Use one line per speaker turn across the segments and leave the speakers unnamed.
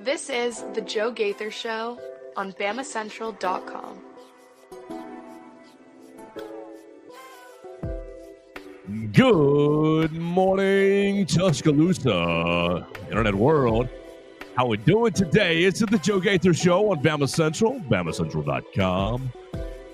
This is The Joe Gaither Show on BamaCentral.com.
Good morning, Tuscaloosa, Internet world. How we doing today? It's The Joe Gaither Show on Bama Central, BamaCentral.com.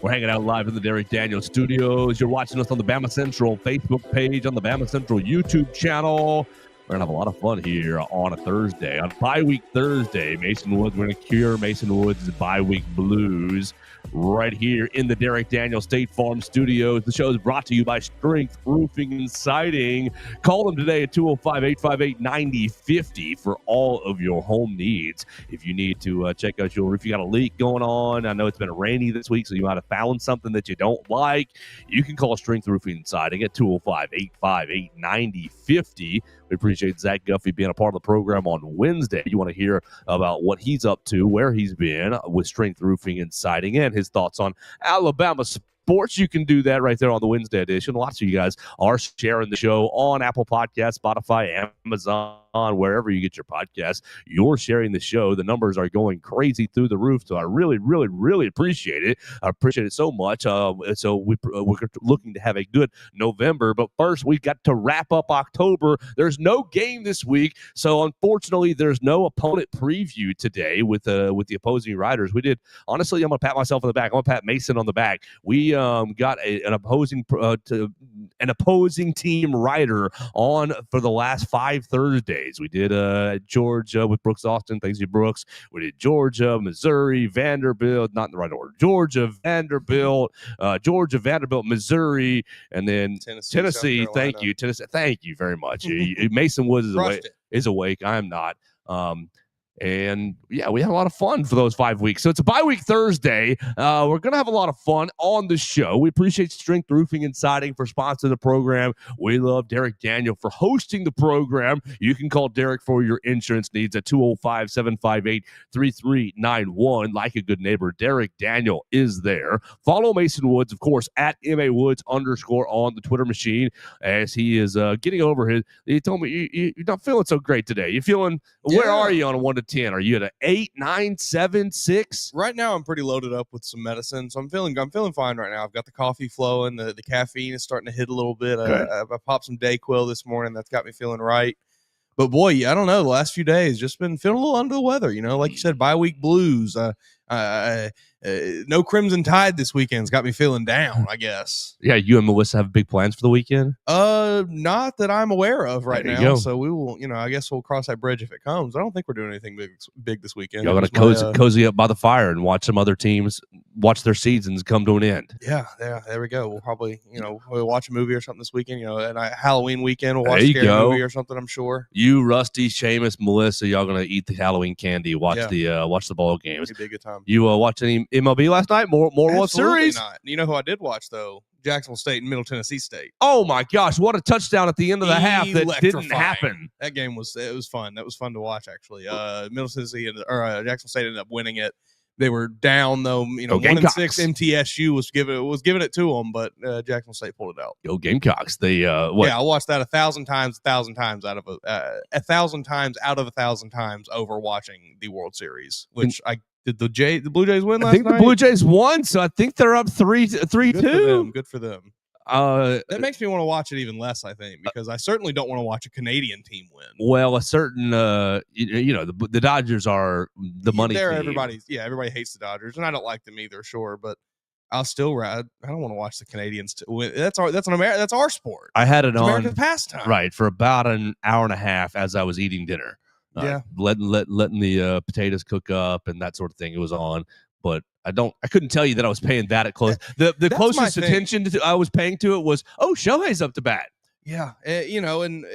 We're hanging out live in the Derek Daniels studios. You're watching us on the Bama Central Facebook page, on the Bama Central YouTube channel. We're going to have a lot of fun here on a Thursday. On bye-week Thursday, Mason Woods, we're going to cure Mason Woods' bye-week blues right here in the Derek Daniels State Farm Studios. The show is brought to you by Strength Roofing and Siding. Call them today at 205-858-9050 for all of your home needs. If you need to check out your roof, you got a leak going on. I know it's been rainy this week, so you might have found something that you don't like. You can call Strength Roofing and Siding at 205-858-9050. We appreciate Zach Guffey being a part of the program on Wednesday. You want to hear about what he's up to, where he's been with Strength Roofing and Siding, and his thoughts on Alabama sports. You can do that right there on the Wednesday edition. Lots of you guys are sharing the show on Apple Podcasts, Spotify, Amazon, wherever you get your podcasts. You're sharing the show. The numbers are going crazy through the roof, so I really, really, really appreciate it. I appreciate it so much. So we're looking to have a good November, but first we've got to wrap up October. There's no game this week, so unfortunately there's no opponent preview today with the opposing riders. We did, honestly, I'm going to pat myself on the back. I'm going to pat Mason on the back. We got an opposing team rider on for the last 5 Thursdays. We did Georgia with Brooks Austin. Thanks to Brooks. We did Georgia, Missouri, Vanderbilt, not in the right order. Georgia, Vanderbilt, Missouri, and then Tennessee. Thank you, Tennessee. Thank you very much. Mason Woods is awake. I am not. And yeah, we had a lot of fun for those 5 weeks. So it's a bye-week Thursday. We're going to have a lot of fun on the show. We appreciate Strength Roofing and Siding for sponsoring the program. We love Derek Daniel for hosting the program. You can call Derek for your insurance needs at 205-758-3391. Like a good neighbor, Derek Daniel is there. Follow Mason Woods, of course, at MAWoods_ on the Twitter machine as he is getting over his. He told me you're not feeling so great today. You feeling, where are you on a 1 to 10? Are you at an 8, 9, 7, 6?
Right now, I'm pretty loaded up with some medicine, so I'm feeling fine right now. I've got the coffee flowing, the caffeine is starting to hit a little bit. I popped some Dayquil this morning. That's got me feeling right. But boy, I don't know. The last few days, just been feeling a little under the weather. You know, like you said, bye-week blues. No Crimson Tide this weekend's got me feeling down, I guess.
Yeah, you and Melissa have big plans for the weekend?
Not that I'm aware of right now.
Go.
So we will, I guess we'll cross that bridge if it comes. I don't think we're doing anything big this weekend.
Y'all gonna cozy up by the fire and watch some other teams watch their seasons come to an end.
Yeah, there we go. We'll probably, we'll watch a movie or something this weekend. And Halloween weekend we'll watch a scary movie or something, I'm sure.
You, Rusty, Seamus, Melissa, y'all gonna eat the Halloween candy, watch the ball games.
It'll be a good time.
You watch any MLB last night? More World Series?
Not. You know who I did watch though? Jacksonville State and Middle Tennessee State.
Oh my gosh, what a touchdown at the end of the half that didn't happen.
That game was fun. That was fun to watch actually. Middle Tennessee or Jacksonville State ended up winning it. They were down though, 1-6. MTSU was giving it to them, but Jacksonville State pulled it out.
Go Gamecocks! They I
watched that 1,000 times out of 1,000 times out of 1,000 times over watching the World Series, which did the Blue Jays win last night? I think the
Blue Jays won, so I think they're up 3-2.
Good for them. That makes me want to watch it even less, I think, because I certainly don't want to watch a Canadian team win.
Well, a certain, the Dodgers are the money team.
Everybody hates the Dodgers, and I don't like them either, sure, but I'll still ride. I don't want to watch the Canadians win. That's our sport.
I had it on
American pastime,
right, for about an hour and a half as I was eating dinner. Letting the potatoes cook up and that sort of thing. It was on, but I couldn't tell you that I was paying that at close. The closest attention I was paying to it was, Shohei's up to bat.
Yeah, and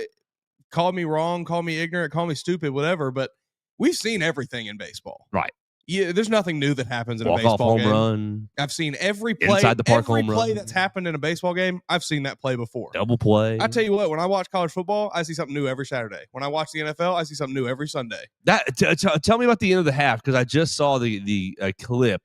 call me wrong, call me ignorant, call me stupid, whatever. But we've seen everything in baseball,
right?
Yeah, there's nothing new that happens in a baseball game.
Run.
I've seen every play
inside the park
every
home
play
run
that's happened in a baseball game. I've seen that play before.
Double play.
I tell you what, when I watch college football, I see something new every Saturday. When I watch the NFL, I see something new every Sunday.
Tell me about the end of the half, because I just saw the clip.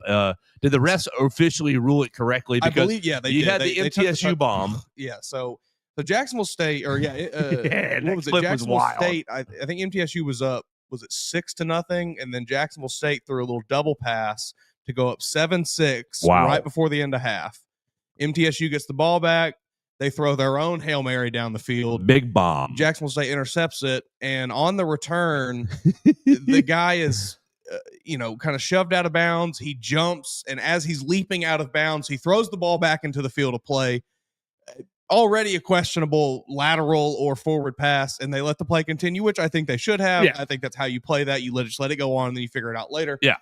Did the refs officially rule it correctly? Because
I believe,
they had the MTSU bomb.
Yeah, so Jacksonville State, or what was it?
Jacksonville
State. I think MTSU was up was it 6-0, and then Jacksonville State threw a little double pass to go up 7-6 right before the end of half. MTSU gets the ball back. They throw their own Hail Mary down the field.
Big bomb.
Jacksonville State intercepts it, and on the return, the guy is, kind of shoved out of bounds. He jumps, and as he's leaping out of bounds, he throws the ball back into the field of play. Already a questionable lateral or forward pass, and they let the play continue, which I think they should have.
Yeah.
I think that's how you play that. You just let it go on, and then you figure it out later.
Yeah.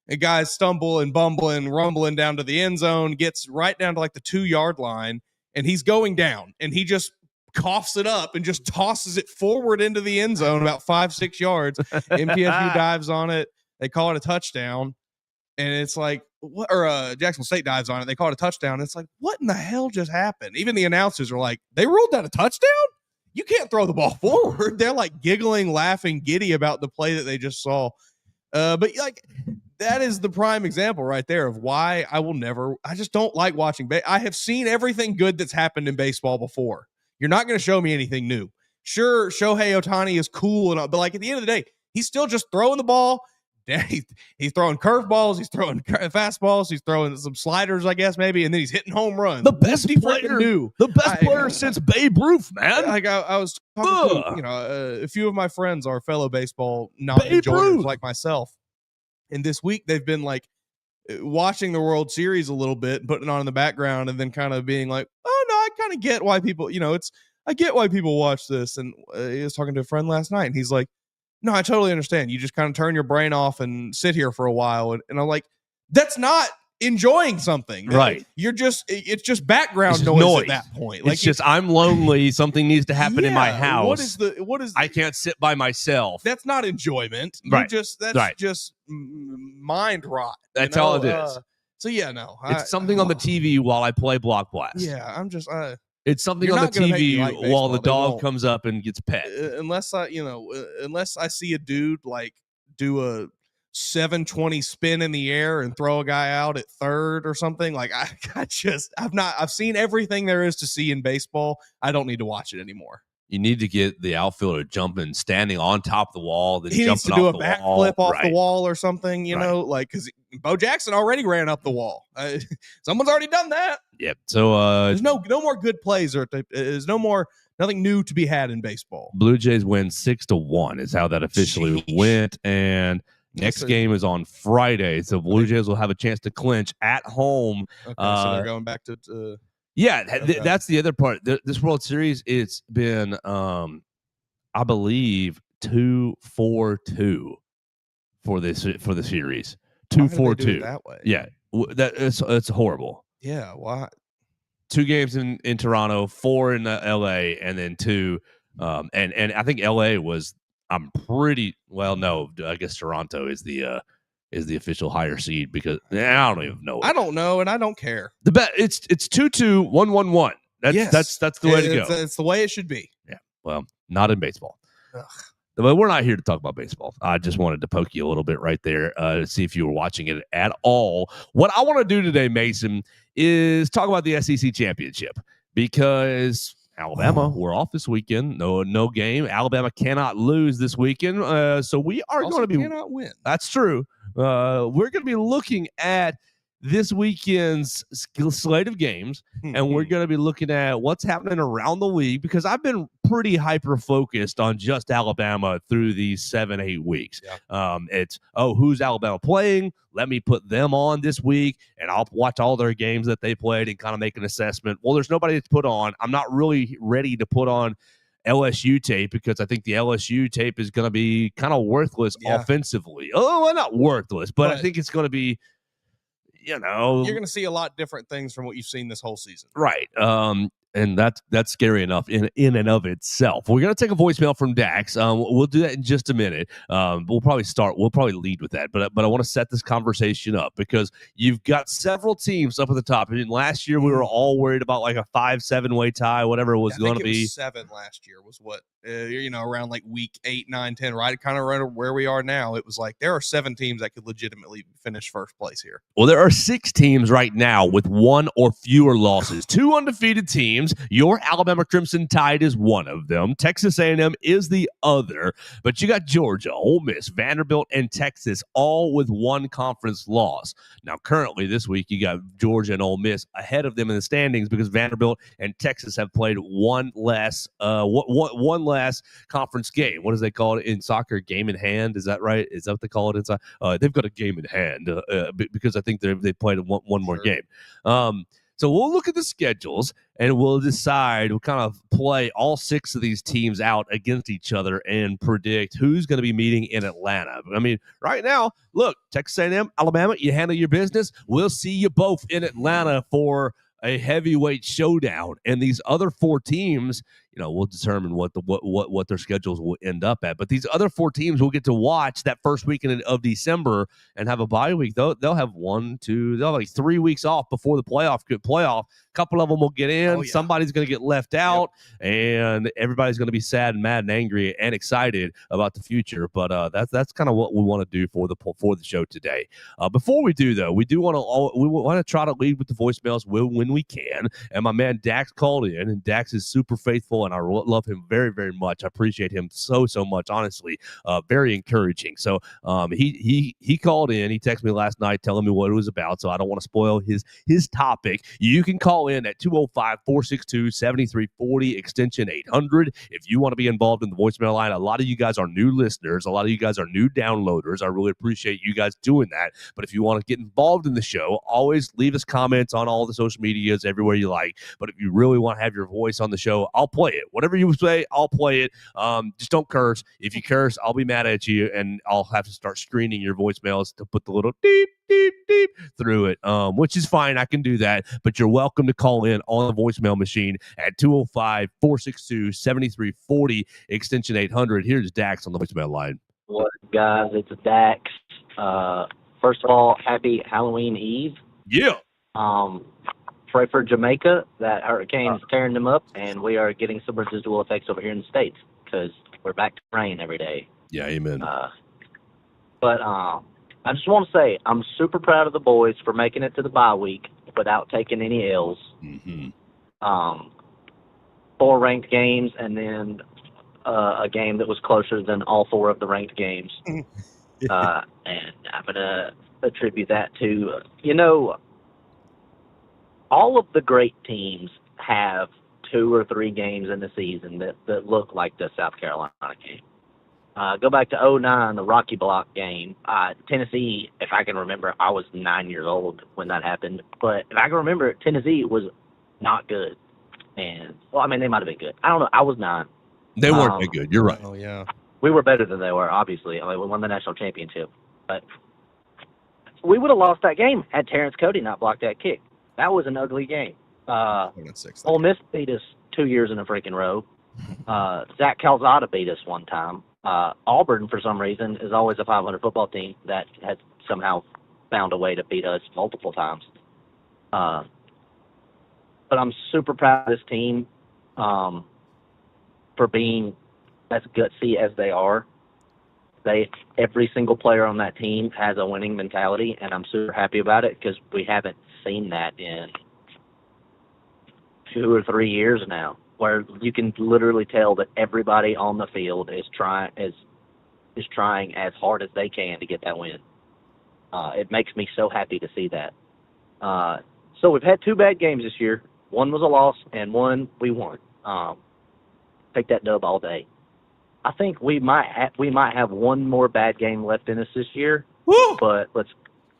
And guys stumble and bumbling, rumbling down to the end zone, gets right down to like the 2-yard line, and he's going down, and he just coughs it up and just tosses it forward into the end zone about 5-6 yards. MTSU dives on it. They call it a touchdown. And it's like, what? Or Jacksonville State dives on it. They call it a touchdown. It's like, what in the hell just happened? Even the announcers are like, they ruled that a touchdown? You can't throw the ball forward. They're like giggling, laughing, giddy about the play that they just saw. But like, that is the prime example right there of why I just don't like watching. I have seen everything good that's happened in baseball before. You're not going to show me anything new. Sure, Shohei Ohtani is cool, and all, but like at the end of the day, he's still just throwing the ball. He's throwing curveballs, he's throwing fastballs, he's throwing some sliders, I guess, maybe, and then he's hitting home runs.
The best player since Babe Ruth, man.
Like I was talking to, a few of my friends are fellow baseball non-enjoyers like myself, and this week they've been like watching the World Series a little bit, putting it on in the background, and then kind of being like, oh no, I kind of get why people, I get why people watch this. And he was talking to a friend last night, and he's like, no, I totally understand. You just kind of turn your brain off and sit here for a while. And I'm like, that's not enjoying something.
Right.
It's just background noise at that point.
Like, it's just, I'm lonely. Something needs to happen in my house.
What is
I can't sit by myself.
That's not enjoyment.
Right.
Just mind rot.
That's all it is.
So yeah, no.
It's something on the TV while I play Block Blast.
Yeah, I'm just,
it's something on the TV while the dog comes up and gets pet.
Unless I see a dude like do a 720 spin in the air and throw a guy out at third or something. Like I've seen everything there is to see in baseball. I don't need to watch it anymore.
You need to get the outfielder jumping, standing on top of the wall, then
he
jumping
needs to do
off
a
the
backflip
wall.
off the wall or something, like because Bo Jackson already ran up the wall. Someone's already done that.
Yep. So
there's no more good plays, there's nothing new to be had in baseball.
Blue Jays win 6-1 is how that officially went, and next game is on Friday, so Blue Jays will have a chance to clinch at home.
Okay, so they're going back to.
That's the other part. This World Series, it's been, I believe, 2-4-2 for the series. 2-4-2
that way.
Yeah, it's horrible.
Yeah, why?
2 games in Toronto, 4 in LA, and then 2. And I think LA was. I'm pretty well. No, I guess Toronto is the official higher seed because I don't even know.
I don't know, and I don't care.
The bet it's 2-2, 1-1-1. That's the way to go.
It's the way it should be.
Yeah. Well, not in baseball. But we're not here to talk about baseball. I just wanted to poke you a little bit right there to see if you were watching it at all. What I want to do today, Mason, is talk about the SEC championship because Alabama, we're off this weekend. No game. Alabama cannot lose this weekend. So we are going to be
cannot win.
That's true. We're going to be looking at this weekend's slate of games, and we're going to be looking at what's happening around the league because I've been pretty hyper-focused on just Alabama through these 7-8 weeks. Yeah. It's, who's Alabama playing? Let me put them on this week, and I'll watch all their games that they played and kind of make an assessment. Well, there's nobody to put on. I'm not really ready to put on LSU tape because I think the LSU tape is going to be kind of worthless offensively. Well, not worthless, but I think it's going to be, you're going to see
a lot different things from what you've seen this whole season.
Right. And that's scary enough in and of itself. We're going to take a voicemail from Dax. We'll do that in just a minute. We'll probably lead with that. But I want to set this conversation up because you've got several teams up at the top. I mean, last year we were all worried about like a 5-7 way tie, whatever it was going to be.
Was 7 last year was what, around like week 8, 9, 10, right? Kind of right where we are now. It was like there are 7 teams that could legitimately finish first place here.
Well, there are 6 teams right now with 1 or fewer losses. 2 undefeated teams. games. Your Alabama Crimson Tide is one of them. Texas A&M is the other. But you got Georgia, Ole Miss, Vanderbilt, and Texas all with one conference loss. Now, currently this week, you got Georgia and Ole Miss ahead of them in the standings because Vanderbilt and Texas have played one less conference game. What do they call it in soccer? Game in hand. Is that right? Is that what they call it inside? They've got a game in hand because I think they played one more game. So we'll look at the schedules and we'll decide. We'll kind of play all 6 of these teams out against each other and predict who's going to be meeting in Atlanta. I mean, right now, look, Texas A&M, Alabama, you handle your business. We'll see you both in Atlanta for a heavyweight showdown, and these other 4 teams, we'll determine what their schedules will end up at. But these other 4 teams will get to watch that first weekend of December and have a bye week. They'll have 3 weeks off before the playoff. A couple of them will get in. Oh, yeah. Somebody's going to get left out, and everybody's going to be sad and mad and angry and excited about the future. But that's kind of what we want to do for the show today. Before we do, though, we want to try to lead with the voicemails when we can. And my man Dax called in, and Dax is super faithful, and I love him very, very much. I appreciate him so much, honestly. Very encouraging. So he called in. He texted me last night telling me what it was about, so I don't want to spoil his topic. You can call in at 205-462-7340, extension 800. If you want to be involved in the voicemail line, a lot of you guys are new listeners. A lot of you guys are new downloaders. I really appreciate you guys doing that. But if you want to get involved in the show, always leave us comments on all the social medias, everywhere you like. But if you really want to have your voice on the show, I'll play it. Whatever you say, I'll play it. Just don't curse. If you curse, I'll be mad at you, and I'll have to start screening your voicemails to put the little deep, deep, deep through it, which is fine. I can do that. But you're welcome to call in on the voicemail machine at 205-462-7340, extension 800. Here's Dax on the voicemail line.
What, guys? It's Dax. First of all, happy Halloween Eve.
Yeah.
Pray for Jamaica. That hurricane's tearing them up, and we are getting some residual effects over here in the States because we're back to rain every day.
Yeah, amen.
But I just want to say I'm super proud of the boys for making it to the bye week without taking any L's.
Mm-hmm.
4 ranked games, and then a game that was closer than all 4 of the ranked games. And I'm going to attribute that to, all of the great teams have 2 or 3 games in the season that look like the South Carolina game. Go back to 2009, the Rocky Block game. Tennessee, if I can remember, I was 9 years old when that happened. But if I can remember, Tennessee was not good. And, they might have been good. I don't know. I was 9.
They weren't that good. You're right.
Oh, yeah.
We were better than they were, obviously. We won the national championship. But we would have lost that game had Terrence Cody not blocked that kick. That was an ugly game. Ole Miss beat us 2 years in a freaking row. Zach Calzada beat us one time. Auburn, for some reason, is always a 500 football team that has somehow found a way to beat us multiple times. But I'm super proud of this team for being as gutsy as they are. Every single player on that team has a winning mentality, and I'm super happy about it because we haven't seen that in 2 or 3 years now, where you can literally tell that everybody on the field is trying as hard as they can to get that win. It makes me so happy to see that. So we've had 2 bad games this year. One was a loss, and one we won. Take that dub all day. I think we might have one more bad game left in us this year.
Woo!
But let's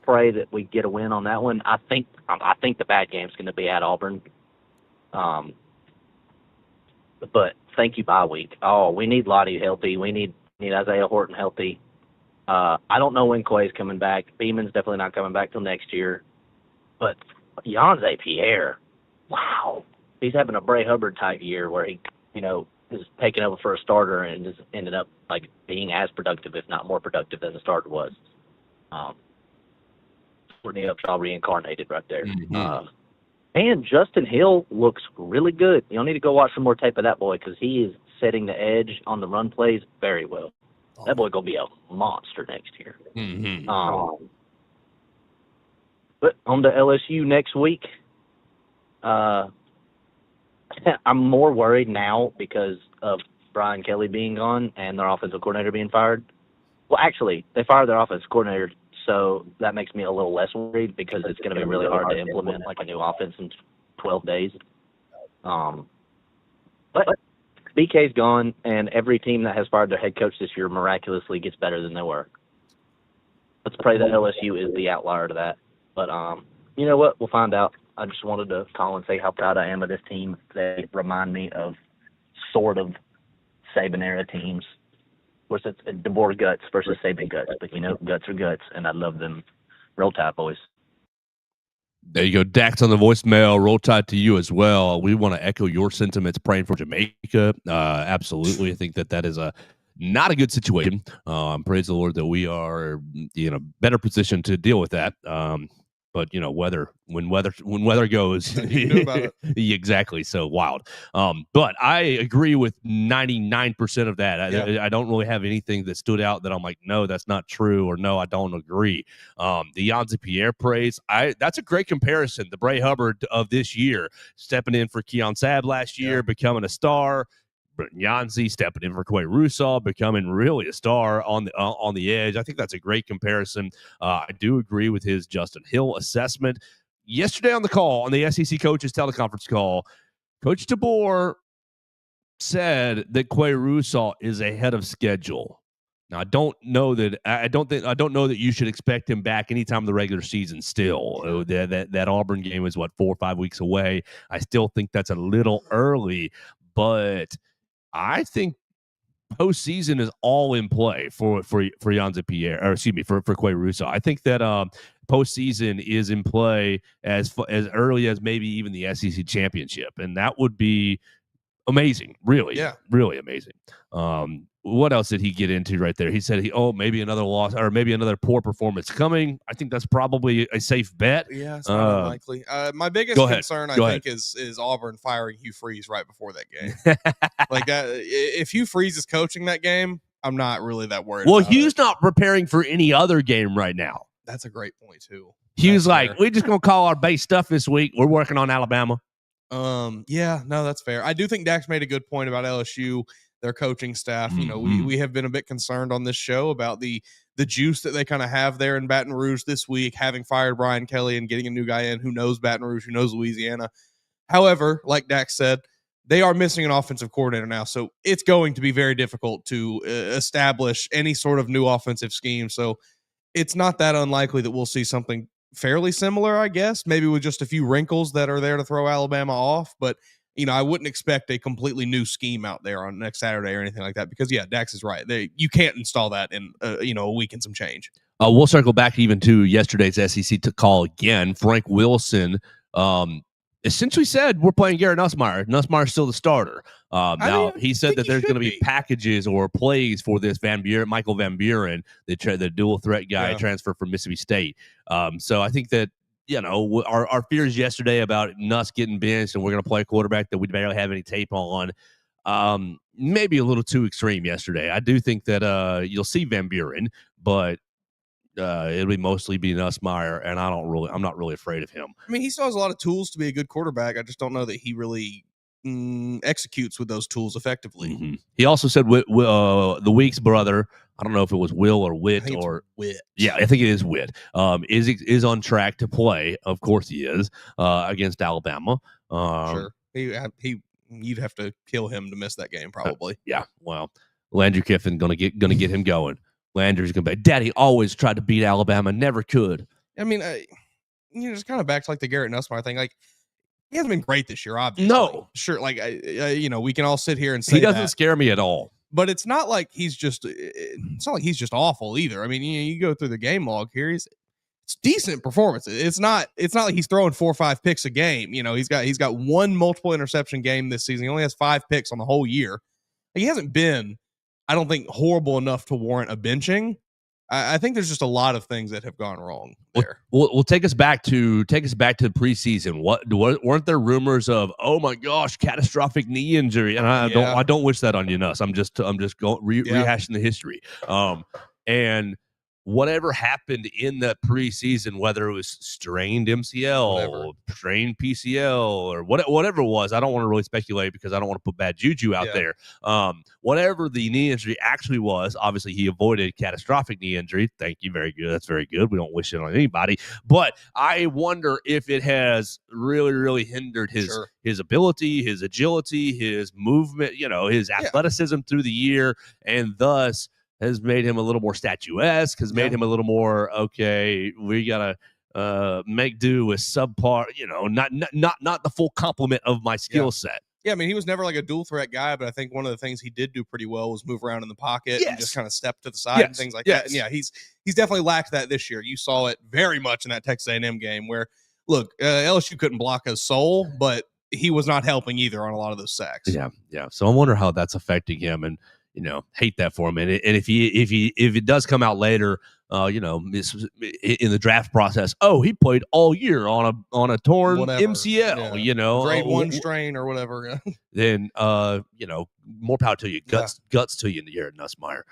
pray that we get a win on that one. I think the bad game's going to be at Auburn. But thank you, bye week. Oh, we need Lottie healthy. We need Isaiah Horton healthy. I don't know when Quay's coming back. Beeman's definitely not coming back till next year. But Yonze Pierre, wow, he's having a Bray Hubbard type year where he, is taking over for a starter and just ended up being as productive, if not more productive, than the starter was. Courtney Upshaw reincarnated right there.
Mm-hmm.
And Justin Hill looks really good. You'll need to go watch some more tape of that boy because he is setting the edge on the run plays very well. That boy going to be a monster next year.
Mm-hmm.
But on to LSU next week. I'm more worried now because of Brian Kelly being gone and their offensive coordinator being fired. Well, actually, they fired their offensive coordinator, so that makes me a little less worried because it's going to be really hard to implement like a new offense in 12 days. But BK's gone, and every team that has fired their head coach this year miraculously gets better than they were. Let's pray that LSU is the outlier to that. But you know what? We'll find out. I just wanted to call and say how proud I am of this team. They remind me of sort of Saban-era teams. Of course, it's DeBoer guts versus Saban guts, but, guts are guts, and I love them. Roll Tide, boys.
There you go. Dax on the voicemail. Roll Tide to you as well. We want to echo your sentiments praying for Jamaica. Absolutely. I think that is not a good situation. Praise the Lord that we are in a better position to deal with that. But when weather goes,
you know about it.
Exactly. So wild. But I agree with 99% of that. I don't really have anything that stood out that I'm like, no, that's not true, or no, I don't agree. The Yanzi Pierre praise, that's a great comparison. The Bray Hubbard of this year, stepping in for Keon Sabb last year, becoming a star. But Yanzi stepping in for Quay Russaw, becoming really a star on the edge. I think that's a great comparison. I do agree with his Justin Hill assessment. Yesterday on the SEC coaches teleconference call, Coach DeBoer said that Quay Russaw is ahead of schedule. Now, I don't know that you should expect him back anytime in the regular season still. That Auburn game is 4 or 5 weeks away. I still think that's a little early, but I think postseason is all in play for Yanzi Pierre, or excuse me, for Quay Russaw. I think that postseason is in play as early as maybe even the SEC championship, and that would be amazing. Really, really amazing. What else did he get into right there? He said maybe another loss or maybe another poor performance coming. I think that's probably a safe bet.
Yeah, it's not unlikely. My biggest concern, I think, is Auburn firing Hugh Freeze right before that game. Like that, if Hugh Freeze is coaching that game, I'm not really that worried.
Well, Hugh's not preparing for any other game right now.
That's a great point too.
Hugh's like, we're just gonna call our base stuff this week. We're working on Alabama.
Yeah, no, that's fair. I do think Dax made a good point about LSU, their coaching staff. Mm-hmm. We have been a bit concerned on this show about the juice that they kind of have there in Baton Rouge this week, having fired Brian Kelly and getting a new guy in who knows Baton Rouge, who knows Louisiana. However, like Dax said, they are missing an offensive coordinator now, so it's going to be very difficult to establish any sort of new offensive scheme. So it's not that unlikely that we'll see something fairly similar, I guess, maybe with just a few wrinkles that are there to throw Alabama off. But, I wouldn't expect a completely new scheme out there on next Saturday or anything like that because, Dax is right. You can't install that in, a week and some change.
We'll circle back even to yesterday's SEC call again. Frank Wilson essentially said we're playing Garrett Nussmeier. Nussmeier's still the starter. He said that there's going to be packages or plays for this Michael Van Buren, the dual threat guy transfer from Mississippi State. So I think that, our fears yesterday about Nuss getting benched and we're going to play a quarterback that we barely have any tape on, maybe a little too extreme yesterday. I do think that you'll see Van Buren, but it'll be mostly be Nussmeier, and I'm not really afraid of him.
I mean, he still has a lot of tools to be a good quarterback. I just don't know that he really executes with those tools effectively.
Mm-hmm. He also said the Weeks brother, I don't know if it was Will or Witt or
Witt.
Yeah, I think it is Witt. Is on track to play. Of course he is against Alabama.
Sure. You'd have to kill him to miss that game probably.
Yeah. Well, Landry Kiffin gonna get him going. Landry's gonna be. Daddy always tried to beat Alabama, never could.
I mean, just kind of back to like the Garrett Nussmeier thing. Like, he hasn't been great this year, obviously.
No,
sure. Like, we can all sit here and say
he doesn't scare me at all.
But it's not like he's just. It's not like he's just awful either. I mean, you go through the game log here. It's decent performance. It's not like he's throwing 4 or 5 picks a game. He's got one multiple interception game this season. He only has 5 picks on the whole year. Like, he hasn't been, I don't think, horrible enough to warrant a benching. I think there's just a lot of things that have gone wrong there.
We'll take us back to the preseason. Weren't there rumors of, oh my gosh, catastrophic knee injury? And I don't wish that on you, Nuss. I'm just rehashing the history. And whatever happened in that preseason, whether it was strained MCL, strained PCL, or whatever it was, I don't want to really speculate because I don't want to put bad juju out there. Whatever the knee injury actually was, obviously he avoided catastrophic knee injury. Thank you. Very good. That's very good. We don't wish it on anybody. But I wonder if it has really, really hindered his ability, his agility, his movement, his athleticism through the year, and thus has made him a little more statuesque, has made him a little more, okay, we got to make do with subpar, not the full complement of my skill set.
Yeah, I mean, he was never like a dual threat guy, but I think one of the things he did do pretty well was move around in the pocket and just kind of step to the side and things like that. And he's definitely lacked that this year. You saw it very much in that Texas A&M game where, look, LSU couldn't block a soul, but he was not helping either on a lot of those sacks.
Yeah. So I wonder how that's affecting him, and hate that for him. And if it does come out later, in the draft process, he played all year on a torn MCL,
grade 1 strain or whatever.
Then more power to you, guts to you in the year, Nussmeier.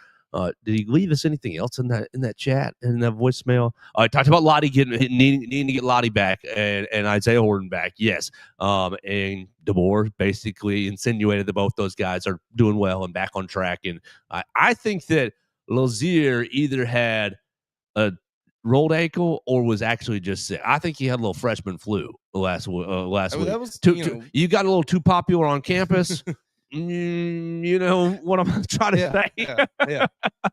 Did he leave us anything else in that chat, in that voicemail? I talked about Lottie needing to get Lottie back and Isaiah Horton back. Yes. And DeBoer basically insinuated that both those guys are doing well and back on track. And I think that Lazier either had a rolled ankle or was actually just sick. I think he had a little freshman flu last week.
That was,
you got a little too popular on campus. You know what I'm trying to say?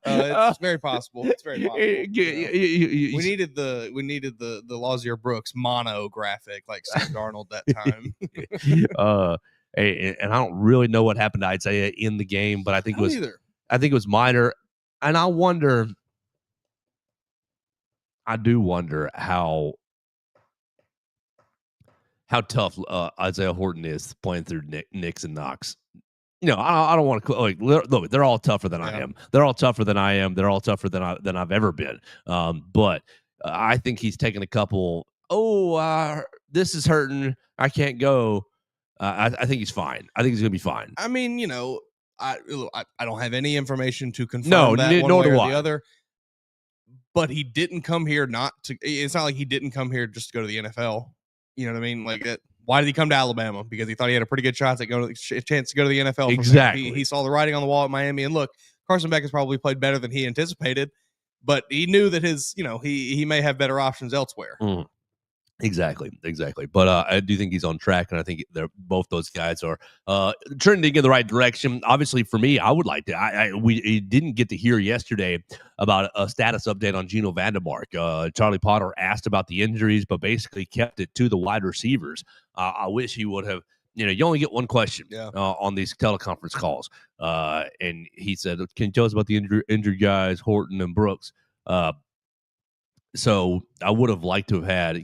It's very possible. It's very possible. We needed the Lazier Brooks mono graphic like Sam Darnold that time.
And I don't really know what happened to Isaiah in the game, but I think it was minor. And I do wonder how tough Isaiah Horton is playing through Knicks and Knox. I don't want to look. They're all tougher than I am. They're all tougher than I am. They're all tougher than I've ever been. But I think he's taken a couple. This is hurting. I can't go. I think he's fine. I think he's gonna be fine.
I mean, I don't have any information to confirm that one
nor
way
do
or
I.
the other. But he didn't come here it's not like he didn't come here just to go to the NFL. You know what I mean? Like, why did he come to Alabama? Because he thought he had a pretty good chance to go to the NFL.
Exactly.
He saw the writing on the wall at Miami. And look, Carson Beck has probably played better than he anticipated, but he knew that he may have better options elsewhere.
Exactly. But I do think he's on track, and I think both those guys are trending in the right direction. Obviously, for me, I would like to. We didn't get to hear yesterday about a status update on Geno Vandermark. Charlie Potter asked about the injuries, but basically kept it to the wide receivers. I wish he would have. You only get one question on these teleconference calls, and he said, "Can you tell us about the injured guys, Horton and Brooks?" So I would have liked to have had, a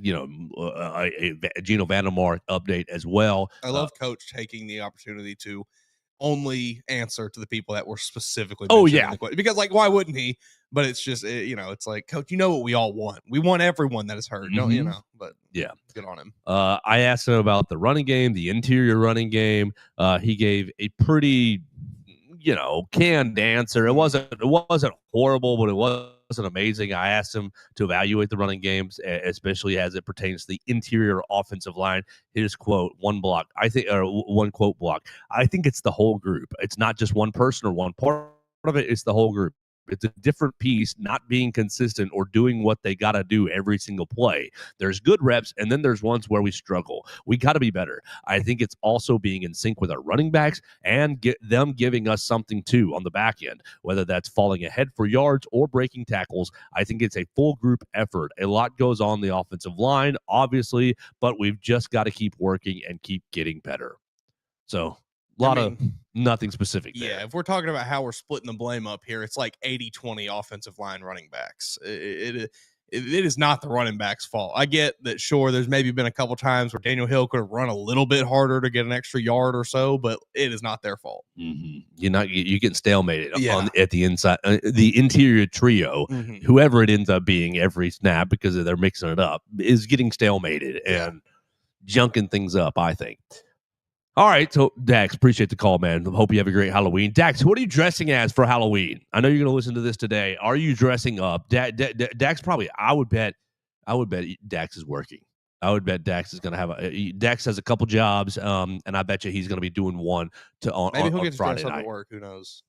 Geno Vandermark update as well.
I love Coach taking the opportunity to only answer to the people that were specifically mentioned in the question. Because, why wouldn't he? But it's just, it's like, Coach, what we all want. We want everyone that is hurt, but good on him.
I asked him about the running game, the interior running game. He gave a pretty, canned answer. It wasn't horrible, but it wasn't amazing. I asked him to evaluate the running games, especially as it pertains to the interior offensive line. His quote, one quote block. I think it's the whole group. It's not just one person or one part of it. It's the whole group. It's a different piece, not being consistent or doing what they got to do every single play. There's good reps, and then there's ones where we struggle. We got to be better. I think it's also being in sync with our running backs and them giving us something too on the back end, whether that's falling ahead for yards or breaking tackles. I think it's a full group effort. A lot goes on the offensive line, obviously, but we've just got to keep working and keep getting better. So of nothing specific there.
Yeah, if we're talking about how we're splitting the blame up here, it's like 80-20 offensive line running backs. It is not the running back's fault. I get that, sure, there's maybe been a couple times where Daniel Hill could have run a little bit harder to get an extra yard or so, but it is not their fault.
Mm-hmm. You get stalemated at the inside, the interior trio, whoever it ends up being every snap, because they're mixing it up, is getting stalemated and junking things up, I think. All right, so Dax, appreciate the call, man. Hope you have a great Halloween. Dax, what are you dressing as for Halloween? I know you're going to listen to this today. Are you dressing up? Dax probably. I would bet Dax is working. I would bet Dax is going to have Dax has a couple jobs, and I bet you he's going to be doing one on
Maybe he'll
on
get to
Friday
dress up
night.
at work. Who knows?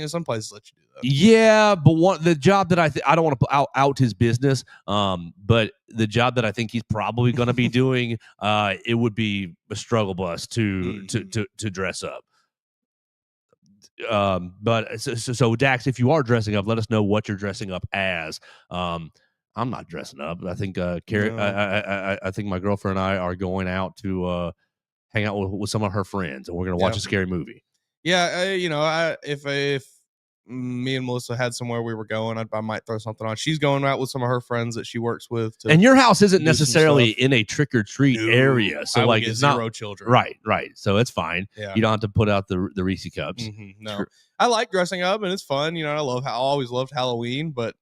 Some places let you do that.
Yeah, but the job that I don't want to out his business, but the job that I think he's probably going to be doing, it would be a struggle bus to dress up. But so Dax, if you are dressing up, let us know what you're dressing up as. I'm not dressing up. I think Carrie, no. I think my girlfriend and I are going out to hang out with some of her friends, and we're going to watch a scary movie.
Yeah, if me and Melissa had somewhere we were going, I might throw something on. She's going out with some of her friends that she works with.
And your house isn't necessarily in a trick or treat area, so like it's
zero
not
children.
Right. So it's fine.
Yeah.
You don't have to put out the Reese cups.
Mm-hmm. No, I like dressing up and it's fun. I always loved Halloween, but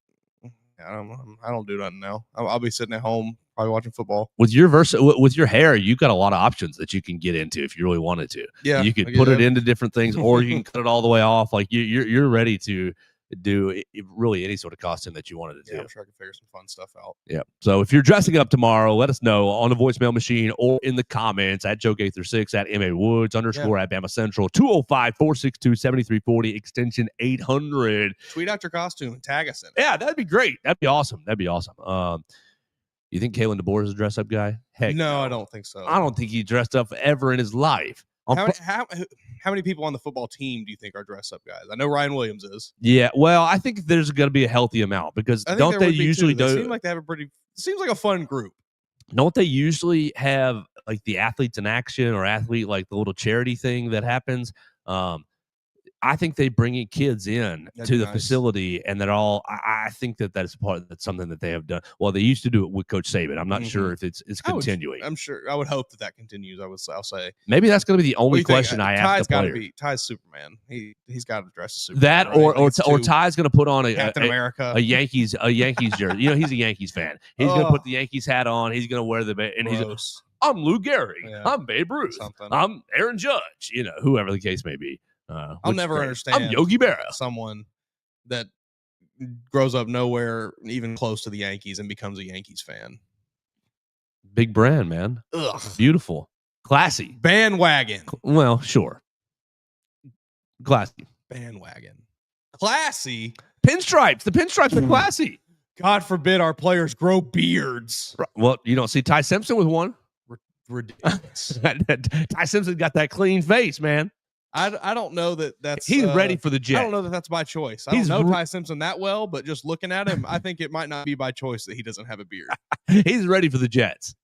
I don't do nothing now. I'll be sitting at home probably watching football.
With your hair, you've got a lot of options that you can get into if you really wanted to.
Yeah,
you could put it into different things, or you can cut it all the way off. Like you're ready to do really any sort of costume that you wanted to do.
I'm sure I can figure some fun stuff out.
Yeah. So if you're dressing up tomorrow, let us know on the voicemail machine or in the comments at Joe Gaither 6 at MA Woods _ at BamaCentral 205-462-7340 extension 800.
Tweet out your costume and tag us in it.
Yeah, that'd be great. That'd be awesome. You think Kalen DeBoer is a dress up guy? Heck
no, I don't think so.
I don't think he dressed up ever in his life.
How many people on the football team do you think are dress up guys? I know Ryan Williams is.
Yeah, well, I think there's going to be a healthy amount because don't they usually do?
Seem like they have seems like a fun group.
Don't they usually have like the athletes in action or athlete like the little charity thing that happens? I think they bring in kids in to the facility, and they're all. I think that's something that they have done. Well, they used to do it with Coach Saban. I'm not sure if it's continuing.
I'm sure. I would hope that continues. I'll say
maybe that's going to be the only question I ask the player.
Ty's Superman. He's got to dress as Superman.
That right? or Ty's going to put on
Captain America,
a Yankees jersey. He's a Yankees fan. He's going to put the Yankees hat on. He's going to wear he's. I'm Lou Gehrig. Yeah. I'm Babe Ruth. I'm Aaron Judge. Whoever the case may be.
I'll never understand.
I'm Yogi Berra.
Someone that grows up nowhere even close to the Yankees and becomes a Yankees fan.
Big brand, man.
Ugh.
Beautiful. Classy.
Bandwagon.
Well, sure. Classy.
Bandwagon. Classy.
Pinstripes. The pinstripes are classy.
God forbid our players grow beards.
Well, you don't see Ty Simpson with one.
Ridiculous.
Ty Simpson got that clean face, man.
I don't know that's
he's ready for the jet.
I don't know that's by choice. I don't know Ty Simpson that well, but just looking at him, I think it might not be by choice that he doesn't have a beard.
He's ready for the Jets.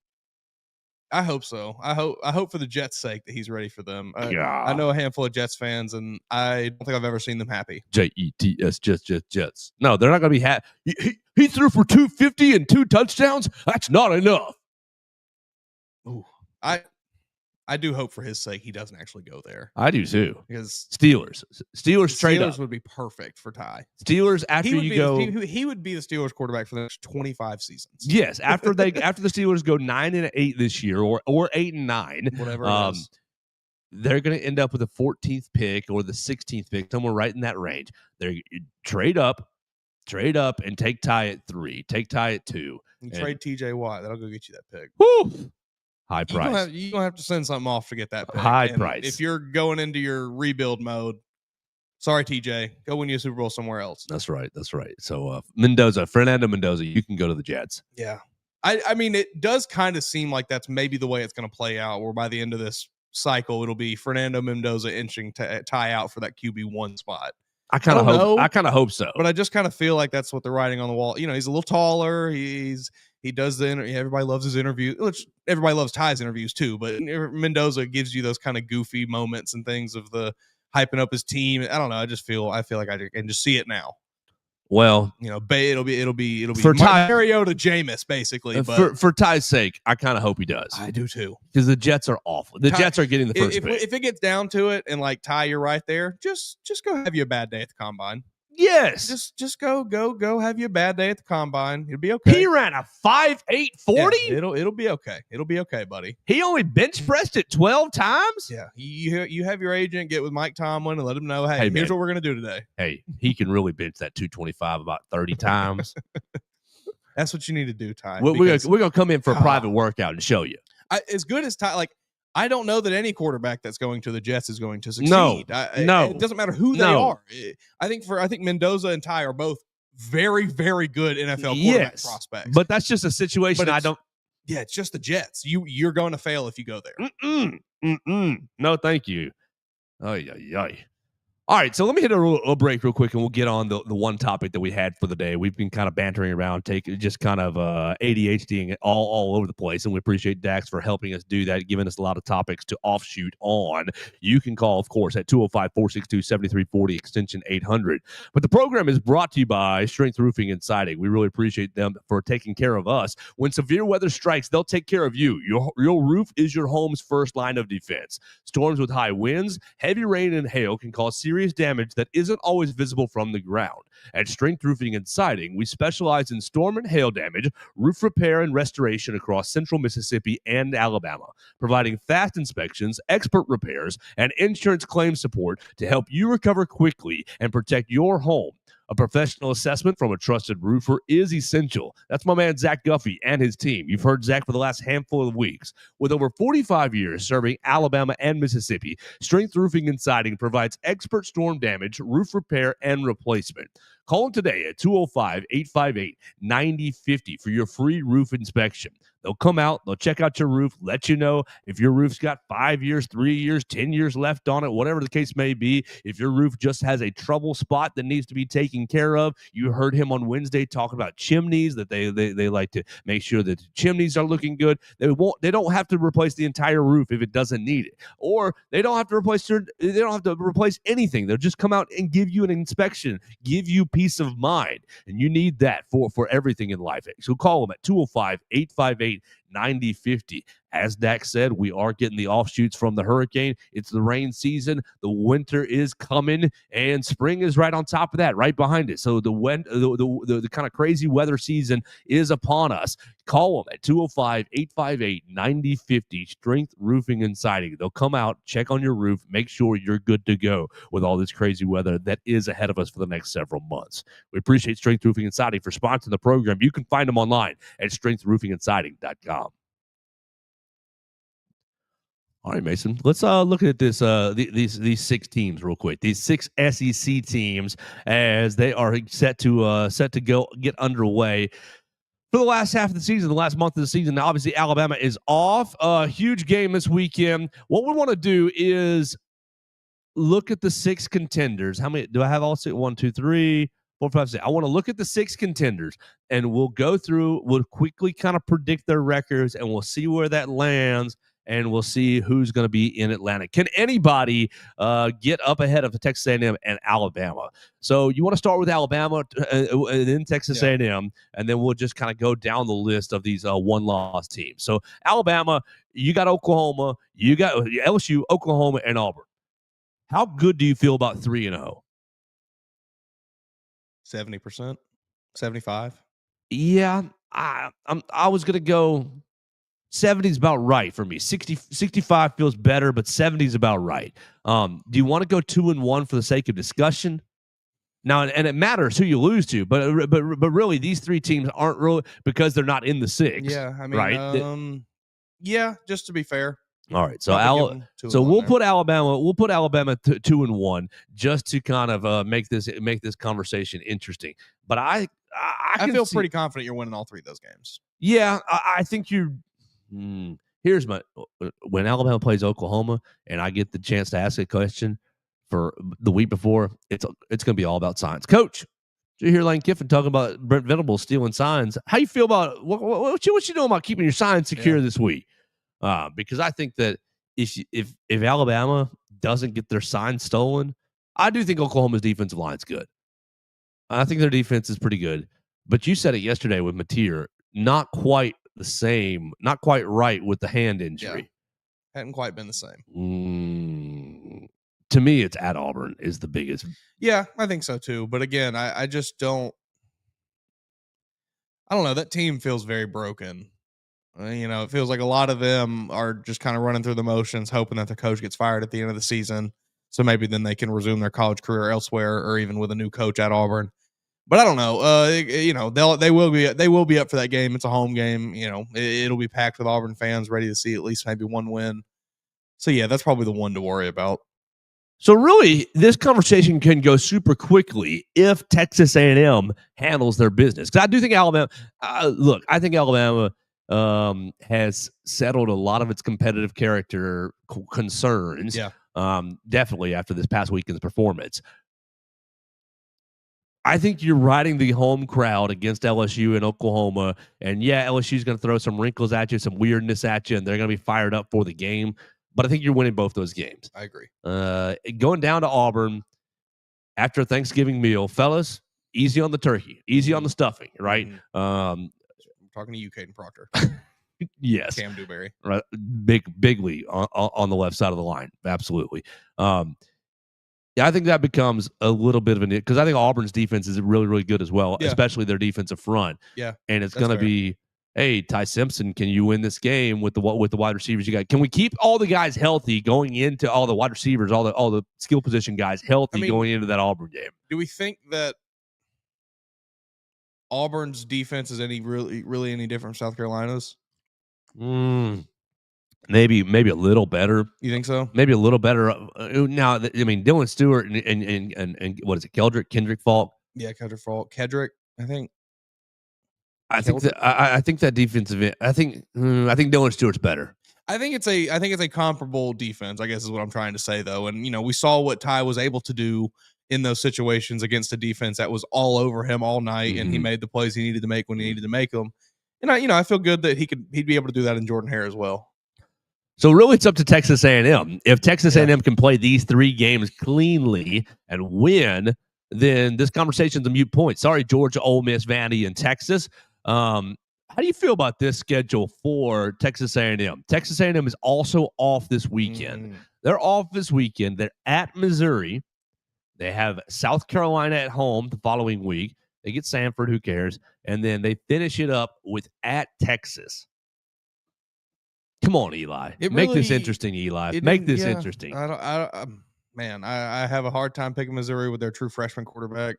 I hope so. I hope for the Jets' sake that he's ready for them. I know a handful of Jets fans, and I don't think I've ever seen them happy.
Jets, Jets. No, they're not going to be happy. He threw for 250 and 2 touchdowns. That's not enough.
Ooh, I do hope for his sake he doesn't actually go there.
I do too.
Because
Steelers straight up
would be perfect for Ty.
Steelers after you go,
he would be the Steelers quarterback for the next 25 seasons.
Yes, after the Steelers go 9-8 this year or 8-9,
whatever it is.
They're going to end up with the 14th pick or the 16th pick, somewhere right in that range. They're trade up, and take Ty at 3, take Ty at 2,
and trade TJ Watt. That'll go get you that pick.
Woo! High price.
You're going to have to send something off to get that pick.
High price.
If you're going into your rebuild mode, sorry, TJ, go win you a Super Bowl somewhere else.
That's right. So Fernando Mendoza, you can go to the Jets.
Yeah. I mean, it does kind of seem like that's maybe the way it's going to play out, where by the end of this cycle, it'll be Fernando Mendoza inching Ty out for that QB1 spot.
I kind of hope so.
But I just kind of feel like that's what they're writing on the wall. He's a little taller. He does everybody loves his interview, which everybody loves Ty's interviews too. But Mendoza gives you those kind of goofy moments and things of the hyping up his team. I don't know. I feel like I can just see it now.
Well,
it'll be
for
Mariota Jameis basically. But
for Ty's sake, I kind of hope he does.
I do too,
because the Jets are awful. The Jets are getting the first pick.
If it gets down to it, and like Ty, you're right there. Just go have you a bad day at the combine.
Yes.
Just go have you a bad day at the combine. It'll be okay.
He ran a 5.8 40.
Yeah, it'll be okay. It'll be okay, buddy.
He only bench pressed it 12 times.
Yeah, you have your agent get with Mike Tomlin and let him know, hey here's what we're gonna do today.
Hey, he can really bench that 225 about 30 times.
That's what you need to do, Ty.
We're gonna come in for a private workout and show you.
As good as Ty, I don't know that any quarterback that's going to the Jets is going to succeed.
No.
It doesn't matter who they are. I think Mendoza and Ty are both very, very good NFL quarterback prospects.
But that's just a situation I don't.
Yeah, it's just the Jets. You're going to fail if you go there.
No, thank you. Ay. All right, so let me hit a break real quick, and we'll get on the one topic that we had for the day. We've been kind of bantering around, just kind of ADHDing all over the place, and we appreciate Dax for helping us do that, giving us a lot of topics to offshoot on. You can call, of course, at 205-462-7340, extension 800. But the program is brought to you by Strength Roofing and Siding. We really appreciate them for taking care of us. When severe weather strikes, they'll take care of you. Your roof is your home's first line of defense. Storms with high winds, heavy rain, and hail can cause serious damage that isn't always visible from the ground. At Strength Roofing and Siding, we specialize in storm and hail damage, roof repair and restoration across central Mississippi and Alabama, providing fast inspections, expert repairs, and insurance claim support to help you recover quickly and protect your home. A professional assessment from a trusted roofer is essential. That's my man, Zach Guffey, and his team. You've heard Zach for the last handful of weeks. With over 45 years serving Alabama and Mississippi, Strength Roofing and Siding provides expert storm damage, roof repair, and replacement. Call them today at 205-858-9050 for your free roof inspection. They'll come out, they'll check out your roof, let you know if your roof's got 5 years, 3 years, 10 years left on it, whatever the case may be. If your roof just has a trouble spot that needs to be taken care of, you heard him on Wednesday talking about chimneys, that they like to make sure that the chimneys are looking good. They don't have to replace the entire roof if it doesn't need it, or they don't have to replace anything. They'll just come out and give you an inspection, give you peace of mind, and you need that for everything in life. So call them at 205-858-9050. As Dak said, we are getting the offshoots from the hurricane. It's the rain season. The winter is coming, and spring is right on top of that, right behind it. So the kind of crazy weather season is upon us. Call them at 205-858-9050, Strength Roofing and Siding. They'll come out, check on your roof, make sure you're good to go with all this crazy weather that is ahead of us for the next several months. We appreciate Strength Roofing and Siding for sponsoring the program. You can find them online at strengthroofingendsiding.com. All right, Mason. Let's look at this. These 6 teams real quick. These 6 SEC teams, as they are set to go get underway for the last half of the season, the last month of the season. Now, obviously, Alabama is off. A huge game this weekend. What we want to do is look at the 6 contenders. How many do I have? All 6? 1, 2, 3, 4, 5, 6. I want to look at the 6 contenders, and we'll go through. We'll quickly kind of predict their records, and we'll see where that lands. And we'll see who's going to be in Atlanta. Can anybody get up ahead of Texas A&M and Alabama? So you want to start with Alabama and then Texas A&M, and then we'll just kind of go down the list of these one-loss teams. So Alabama, you got Oklahoma, you got LSU, Oklahoma, and Auburn. How good do you feel about 3-0?
70%, 75%.
Yeah, I was going to go. 70 is about right for me. 65 feels better, but 70 is about right. Do you want to go 2-1 for the sake of discussion? Now, and it matters who you lose to, but really, these 3 teams aren't really, because they're not in the 6.
Yeah, I mean,
right?
Yeah, just to be fair.
All right, so we'll put Alabama 2-1 just to kind of make this conversation interesting. But I
feel pretty confident you're winning all 3 of those games. Yeah,
I think you're. Here's when Alabama plays Oklahoma, and I get the chance to ask a question for the week before, it's going to be all about science. Coach, did you hear Lane Kiffin talking about Brent Venables stealing signs? How you feel about what you doing about keeping your signs secure this week? Because I think that if Alabama doesn't get their signs stolen, I do think Oklahoma's defensive line's good. I think their defense is pretty good. But you said it yesterday with Mateer, not quite the same, not quite right with the hand injury.
Yeah. Hadn't quite been the same.
to me, it's at Auburn is the biggest.
Yeah, I think so too. But again, I just don't. I don't know. That team feels very broken. It feels like a lot of them are just kind of running through the motions, hoping that their coach gets fired at the end of the season. So maybe then they can resume their college career elsewhere, or even with a new coach at Auburn. But I don't know. They will be up for that game. It's a home game. It'll be packed with Auburn fans ready to see at least maybe one win. So yeah, that's probably the one to worry about.
So really, this conversation can go super quickly if Texas A&M handles their business. Because I do think Alabama. I think Alabama has settled a lot of its competitive character concerns.
Yeah.
Definitely after this past weekend's performance. I think you're riding the home crowd against LSU and Oklahoma. And yeah, LSU is going to throw some wrinkles at you, some weirdness at you, and they're going to be fired up for the game. But I think you're winning both those games.
I agree.
Going down to Auburn after a Thanksgiving meal, fellas, easy on the turkey, easy on the stuffing, right?
Mm-hmm. I'm talking to you, Caden Proctor.
Yes.
Cam Dewberry.
Right. Bigly on the left side of the line. Absolutely. Yeah, I think that becomes a little bit of an because I think Auburn's defense is really, really good as well, especially their defensive front.
Yeah.
And it's going to be, hey, Ty Simpson, can you win this game with the wide receivers you got? Can we keep all the guys healthy going into all the wide receivers, all the skill position guys healthy going into that Auburn game?
Do we think that Auburn's defense is really any different from South Carolina's?
Maybe a little better.
You think so?
Maybe a little better. Now, I mean, Dylan Stewart and what is it, Kendrick Falk?
Yeah, Kendrick Falk. Kedrick, I think.
I think that defensive. I think Dylan Stewart's better.
I think it's a comparable defense, I guess is what I'm trying to say, though. And we saw what Ty was able to do in those situations against a defense that was all over him all night, and he made the plays he needed to make when he needed to make them. And I feel good that he'd be able to do that in Jordan-Hare as well.
So really, it's up to Texas A&M. If Texas A&M can play these 3 games cleanly and win, then this conversation's a moot point. Sorry, Georgia, Ole Miss, Vandy, and Texas. How do you feel about this schedule for Texas A&M? Texas A&M is also off this weekend. They're off this weekend. They're at Missouri. They have South Carolina at home the following week. They get Samford, who cares? And then they finish it up with at Texas. Come on, Eli. Make this interesting, Eli. Make this interesting.
I have a hard time picking Missouri with their true freshman quarterback.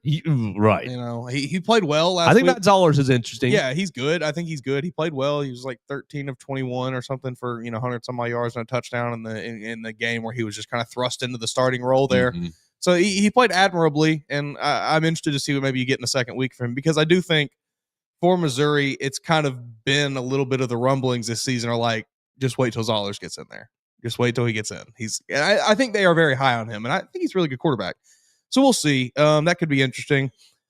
Right.
He played well last week.
I think Matt Zollers is interesting.
Yeah, he's good. I think he's good. He played well. He was like 13 of 21 or something for 100 some odd yards and a touchdown in the game where he was just kind of thrust into the starting role there. So he played admirably, and I'm interested to see what maybe you get in the second week from him, because I do think for Missouri, it's kind of been a little bit of the rumblings this season are like, just wait till Zollers gets in there. Just wait till he gets in. I think they are very high on him, and I think he's a really good quarterback. So we'll see. That could be interesting.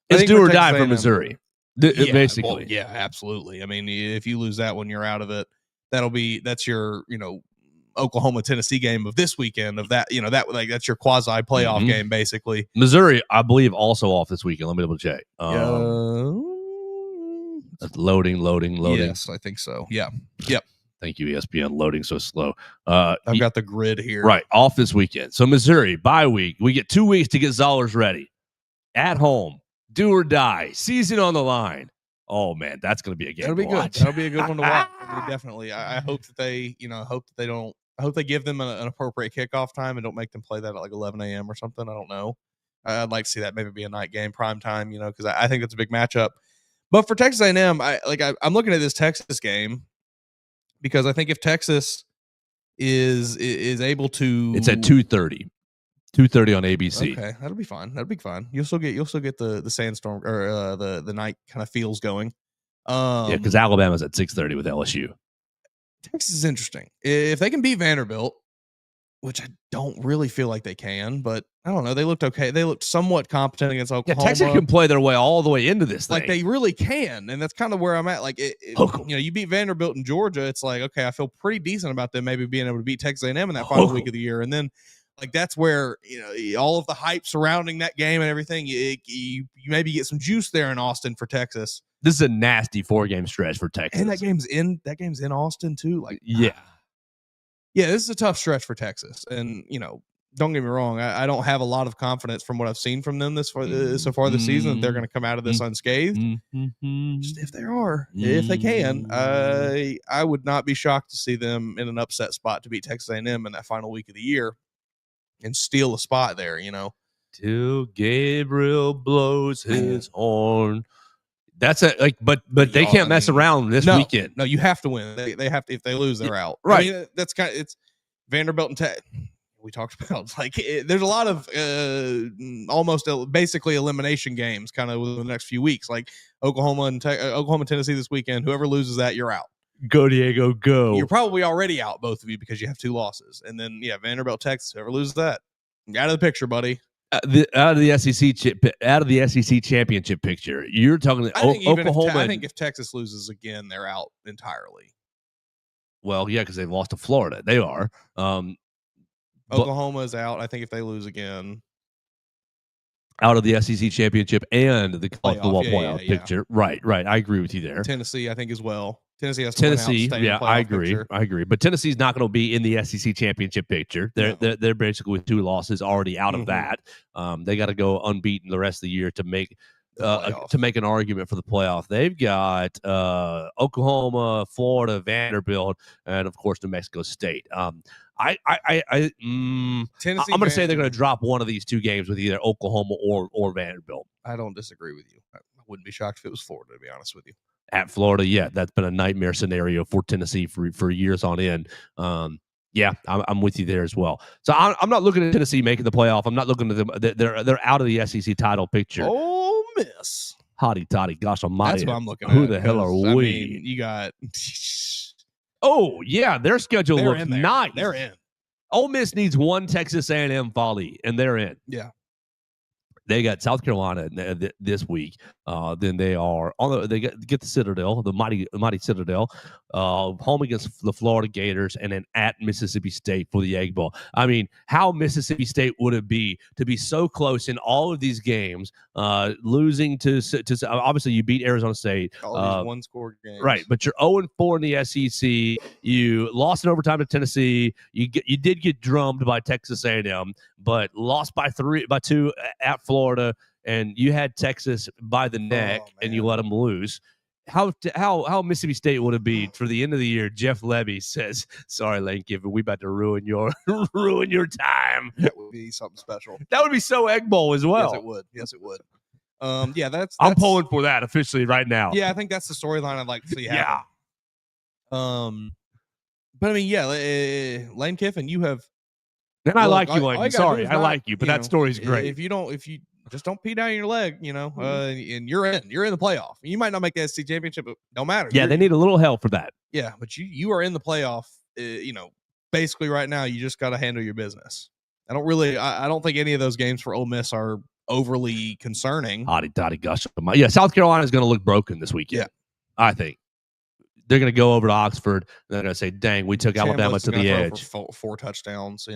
It's do or die for Missouri, basically.
Well, yeah, absolutely. I mean, if you lose that one, you're out of it. That's your Oklahoma Tennessee game of this weekend. Of that, that's your quasi playoff game, basically.
Missouri, I believe, also off this weekend. Let me double check. Loading.
Yes, I think so. Yeah. Yep.
Thank you, ESPN. Loading so slow.
I've got the grid here.
Right, off this weekend. So Missouri, bye week. We get 2 weeks to get Zollers ready. At home, do or die, season on the line. Oh man, that's going to be a game.
That'll be good. That'll be a good one to watch. Definitely. I hope that they, I hope they give them an appropriate kickoff time and don't make them play that at like 11 a.m. or something. I don't know. I'd like to see that maybe be a night game, prime time. Because I think it's a big matchup. But for Texas A&M, I'm looking at this Texas game, because I think if Texas is able to,
it's at 2:30 on ABC.
Okay, that'll be fine. You'll still get the sandstorm or the night kind of feels going.
Yeah, because Alabama's at 6:30 with LSU.
Texas is interesting. If they can beat Vanderbilt, which I don't really feel like they can, but I don't know. They looked okay. They looked somewhat competent against Oklahoma.
Yeah, Texas can play their way all the way into this thing.
Like, they really can, and that's kind of where I'm at. Like, you beat Vanderbilt and Georgia, it's like, okay, I feel pretty decent about them maybe being able to beat Texas A&M in that final week of the year, and then like that's where all of the hype surrounding that game and everything, you maybe get some juice there in Austin for Texas.
This is a nasty 4-game stretch for Texas,
and that game's in Austin too. Like,
yeah.
Yeah, this is a tough stretch for Texas. And, don't get me wrong. I don't have a lot of confidence from what I've seen from them so far this season that they're going to come out of this unscathed. Just if they can, I would not be shocked to see them in an upset spot to beat Texas A&M in that final week of the year and steal a spot there.
Till Gabriel blows his horn. That's but they can't mess around this weekend.
No, you have to win. They have to. If they lose, they're out.
Right.
I mean, that's it's Vanderbilt and Tech. We talked about there's a lot of almost basically elimination games kind of within the next few weeks, like Oklahoma, Tennessee this weekend. Whoever loses that, you're out.
Go Diego, go.
You're probably already out, both of you, because you have 2 losses. And then Vanderbilt, Texas. Whoever loses that, out of the picture, buddy.
Out of the SEC championship picture, you're talking Oklahoma.
I think if Texas loses again, they're out entirely.
Well, yeah, because they've lost to Florida. They are.
Oklahoma is out. I think if they lose again,
out of the SEC championship and the college football playoff picture. Right. I agree with you there.
Tennessee, I think, as well. Tennessee has to win out and stay in the
I agree.
picture.
I agree. But Tennessee's not going to be in the SEC championship picture. They're basically with 2 losses already out of that. They got to go unbeaten the rest of the year to make an argument for the playoff. They've got Oklahoma, Florida, Vanderbilt, and of course New Mexico State. I'm going to say they're going to drop one of these 2 games with either Oklahoma or Vanderbilt.
I don't disagree with you. I wouldn't be shocked if it was Florida, to be honest with you.
At Florida, that's been a nightmare scenario for Tennessee for years on end. I'm with you there as well. So I'm not looking at Tennessee making the playoff. I'm not looking at them. They're out of the SEC title picture.
Oh, miss.
Hotty toddy, gosh almighty.
That's what I'm looking at.
Who the hell are we?
I mean, you got.
Oh yeah, their schedule looks nice.
They're in.
Ole Miss needs 1 Texas A&M volley, and they're in.
Yeah.
They got South Carolina this week. Then they are they get the Citadel, the mighty Citadel, home against the Florida Gators, and then at Mississippi State for the Egg Bowl. I mean, how Mississippi State would it be to be so close in all of these games, losing to obviously you beat Arizona State,
all these 1-score games,
right? But you're 0-4 in the SEC. You lost in overtime to Tennessee. You did get drummed by Texas A&M, but lost by 2 at Florida, and you had Texas by the neck, and you let them lose. How Mississippi State would it be for the end of the year? Jeff Levy says, "Sorry, Lane Kiffin, we about to ruin your time."
That would be something special.
That would be so Egg Bowl as well.
Yes, it would. That's
I'm pulling for that officially right now.
Yeah, I think that's the storyline I'd like to see happen. But I mean, Lane Kiffin, you have.
And I like you, Lane. I'm sorry, I like you, but that story's great.
If you just don't pee down your leg, and you're in the playoff. You might not make the SEC championship, but don't matter.
Yeah, they need a little help for that.
Yeah, but you are in the playoff. Basically right now, you just got to handle your business. I don't think any of those games for Ole Miss are overly concerning.
Hotty gosh. Yeah, South Carolina is going to look broken this weekend.
Yeah,
I think. They're going to go over to Oxford. And they're going to say, dang, we took Alabama to the edge.
For 4 touchdowns,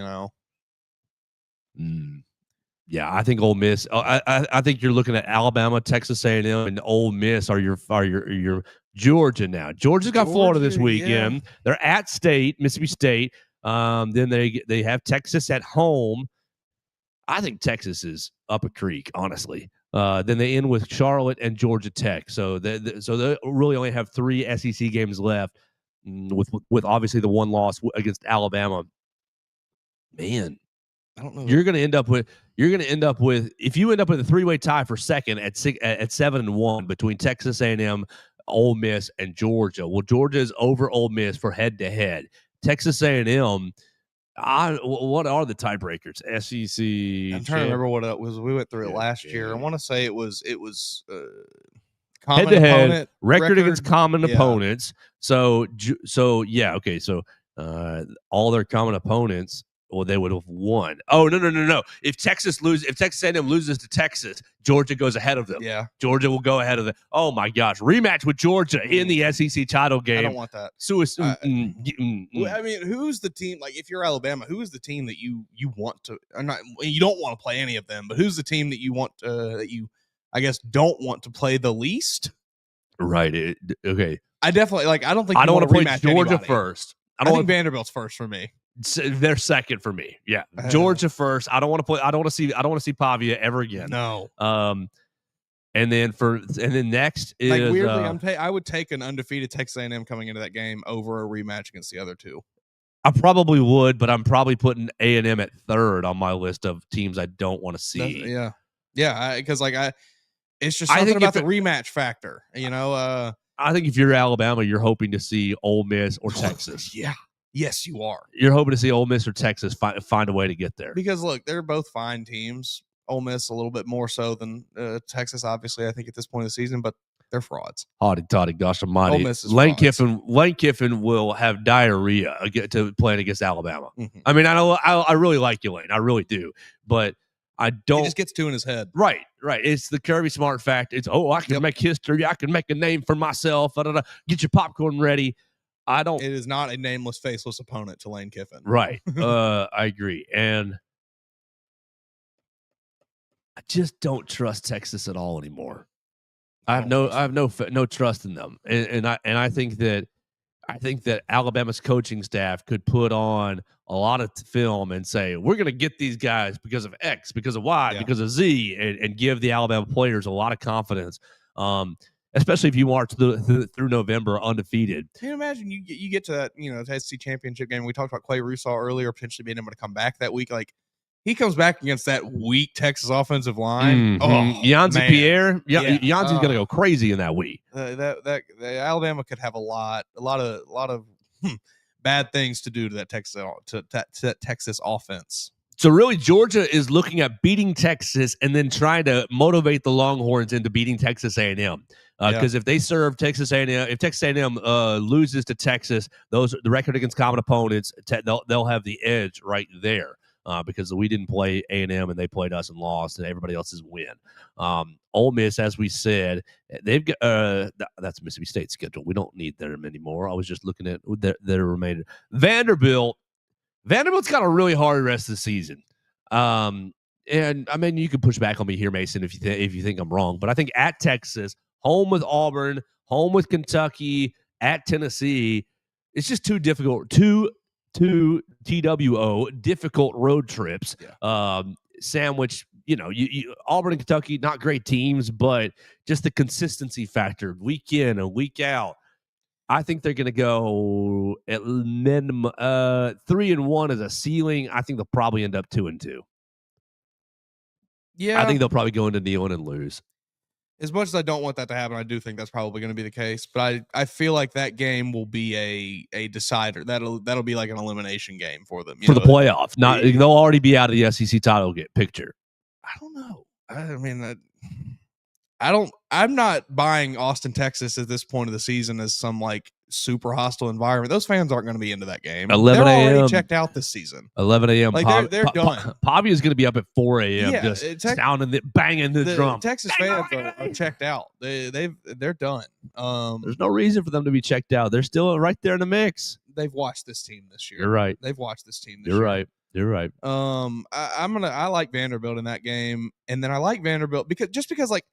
Yeah, I think Ole Miss. I think you're looking at Alabama, Texas A&M, and Ole Miss are your Georgia now. Georgia's got Florida this weekend. Yeah. They're at State, Mississippi State. Then they have Texas at home. I think Texas is up a creek, honestly. Then they end with Charlotte and Georgia Tech. So they really only have 3 SEC games left, with obviously the 1 loss against Alabama. Man, I don't know. You're going to end up with if you end up with a 3-way tie for second at 7-1 between Texas A&M, Ole Miss, and Georgia. Well, Georgia is over Ole Miss for head-to-head. Texas A&M. What are the tiebreakers? SEC.
I'm trying to remember what it was. We went through it last year. I want to say it was
head-to-head record against common opponents. So yeah, okay. So all their common opponents, well, they would have won. Oh no! If Texas A&M loses to Texas, Georgia goes ahead of them.
Yeah,
Georgia will go ahead of them. Oh my gosh, rematch with Georgia in the SEC title game.
I don't want that. I mean, who's the team? Like, if you're Alabama, who is the team that you want to? You don't want to play any of them, but who's the team that you want that you, I guess, don't want to play the least?
Right. Okay.
I definitely I don't think
I don't want to play Georgia
anybody.
first.
I think Vanderbilt's first for me.
They're second for me. Yeah, Georgia first. I don't want to see Pavia ever again.
No.
And then next is
like weirdly, I would take an undefeated Texas A&M coming into that game over a rematch against the other two.
I probably would, but I'm probably putting A&M at third on my list of teams I don't want to see.
Because it's just something about the rematch factor.
I think if you're Alabama, you're hoping to see Ole Miss or Texas.
Yeah. Yes, you are.
You're hoping to see Ole Miss or Texas find a way to get there.
Because, look, they're both fine teams. Ole Miss a little bit more so than Texas, obviously, I think, at this point of the season, but they're frauds.
Hotty toddy, gosh almighty.
Ole Miss is
Lane Kiffin will have diarrhea to playing against Alabama.
Mm-hmm.
I mean, I really like you, Lane. I really do. But I don't.
He just gets two in his head.
Right. It's the Kirby Smart fact. It's, I can make history. I can make a name for myself. Get your popcorn ready. It
is not a nameless, faceless opponent to Lane Kiffin.
Right. I agree. And I just don't trust Texas at all anymore. I have no trust in them. And I think that Alabama's coaching staff could put on a lot of film and say, we're going to get these guys because of X, because of Y, because of Z, and give the Alabama players a lot of confidence. Especially if you march through November undefeated.
Can you imagine you get to that SEC championship game? We talked about Clay Rusaw earlier, potentially being able to come back that week. Like, he comes back against that weak Texas offensive line.
Mm-hmm. Yanzi Pierre, Yanzi's going to go crazy in that week.
That Alabama could have a lot of bad things to do to that Texas offense.
So really, Georgia is looking at beating Texas and then trying to motivate the Longhorns into beating Texas A&M. Because if they serve Texas A&M, if Texas A&M loses to Texas, the record against common opponents, they'll have the edge right there. Because we didn't play A&M and they played us and lost, and everybody else's win. Ole Miss, as we said, they've got that's Mississippi State's schedule. We don't need them anymore. I was just looking at their remainder. Vanderbilt's got a really hard rest of the season. And I mean, you can push back on me here, Mason, if you think I'm wrong, but I think at Texas, home with Auburn, home with Kentucky, at Tennessee, it's just too difficult. Two TWO difficult road trips. Sandwich, you Auburn and Kentucky, not great teams, but just the consistency factor, week in and week out. I think they're going to go at minimum 3-1 as a ceiling. I think they'll probably end up 2-2.
Yeah,
I think they'll probably go into Neyland and lose.
As much as I don't want that to happen, I do think that's probably going to be the case. But I feel like that game will be a decider. That'll be like an elimination game for them
the playoff. They'll already be out of the SEC title picture.
I don't know. I mean, I'm not buying Austin, Texas at this point of the season as some like super hostile environment. Those fans aren't going to be into that game.
11
They're
a.m.
already checked out this season.
11 a.m.
Like they're done.
Pavia is going to be up at 4 a.m. just sounding banging the drum.
Texas fans are checked out. They're done.
There's no reason for them to be checked out. They're still right there in the mix.
They've watched this team this year.
You're right.
They've watched this team this year.
You're right.
I like Vanderbilt in that game, and then I like Vanderbilt because like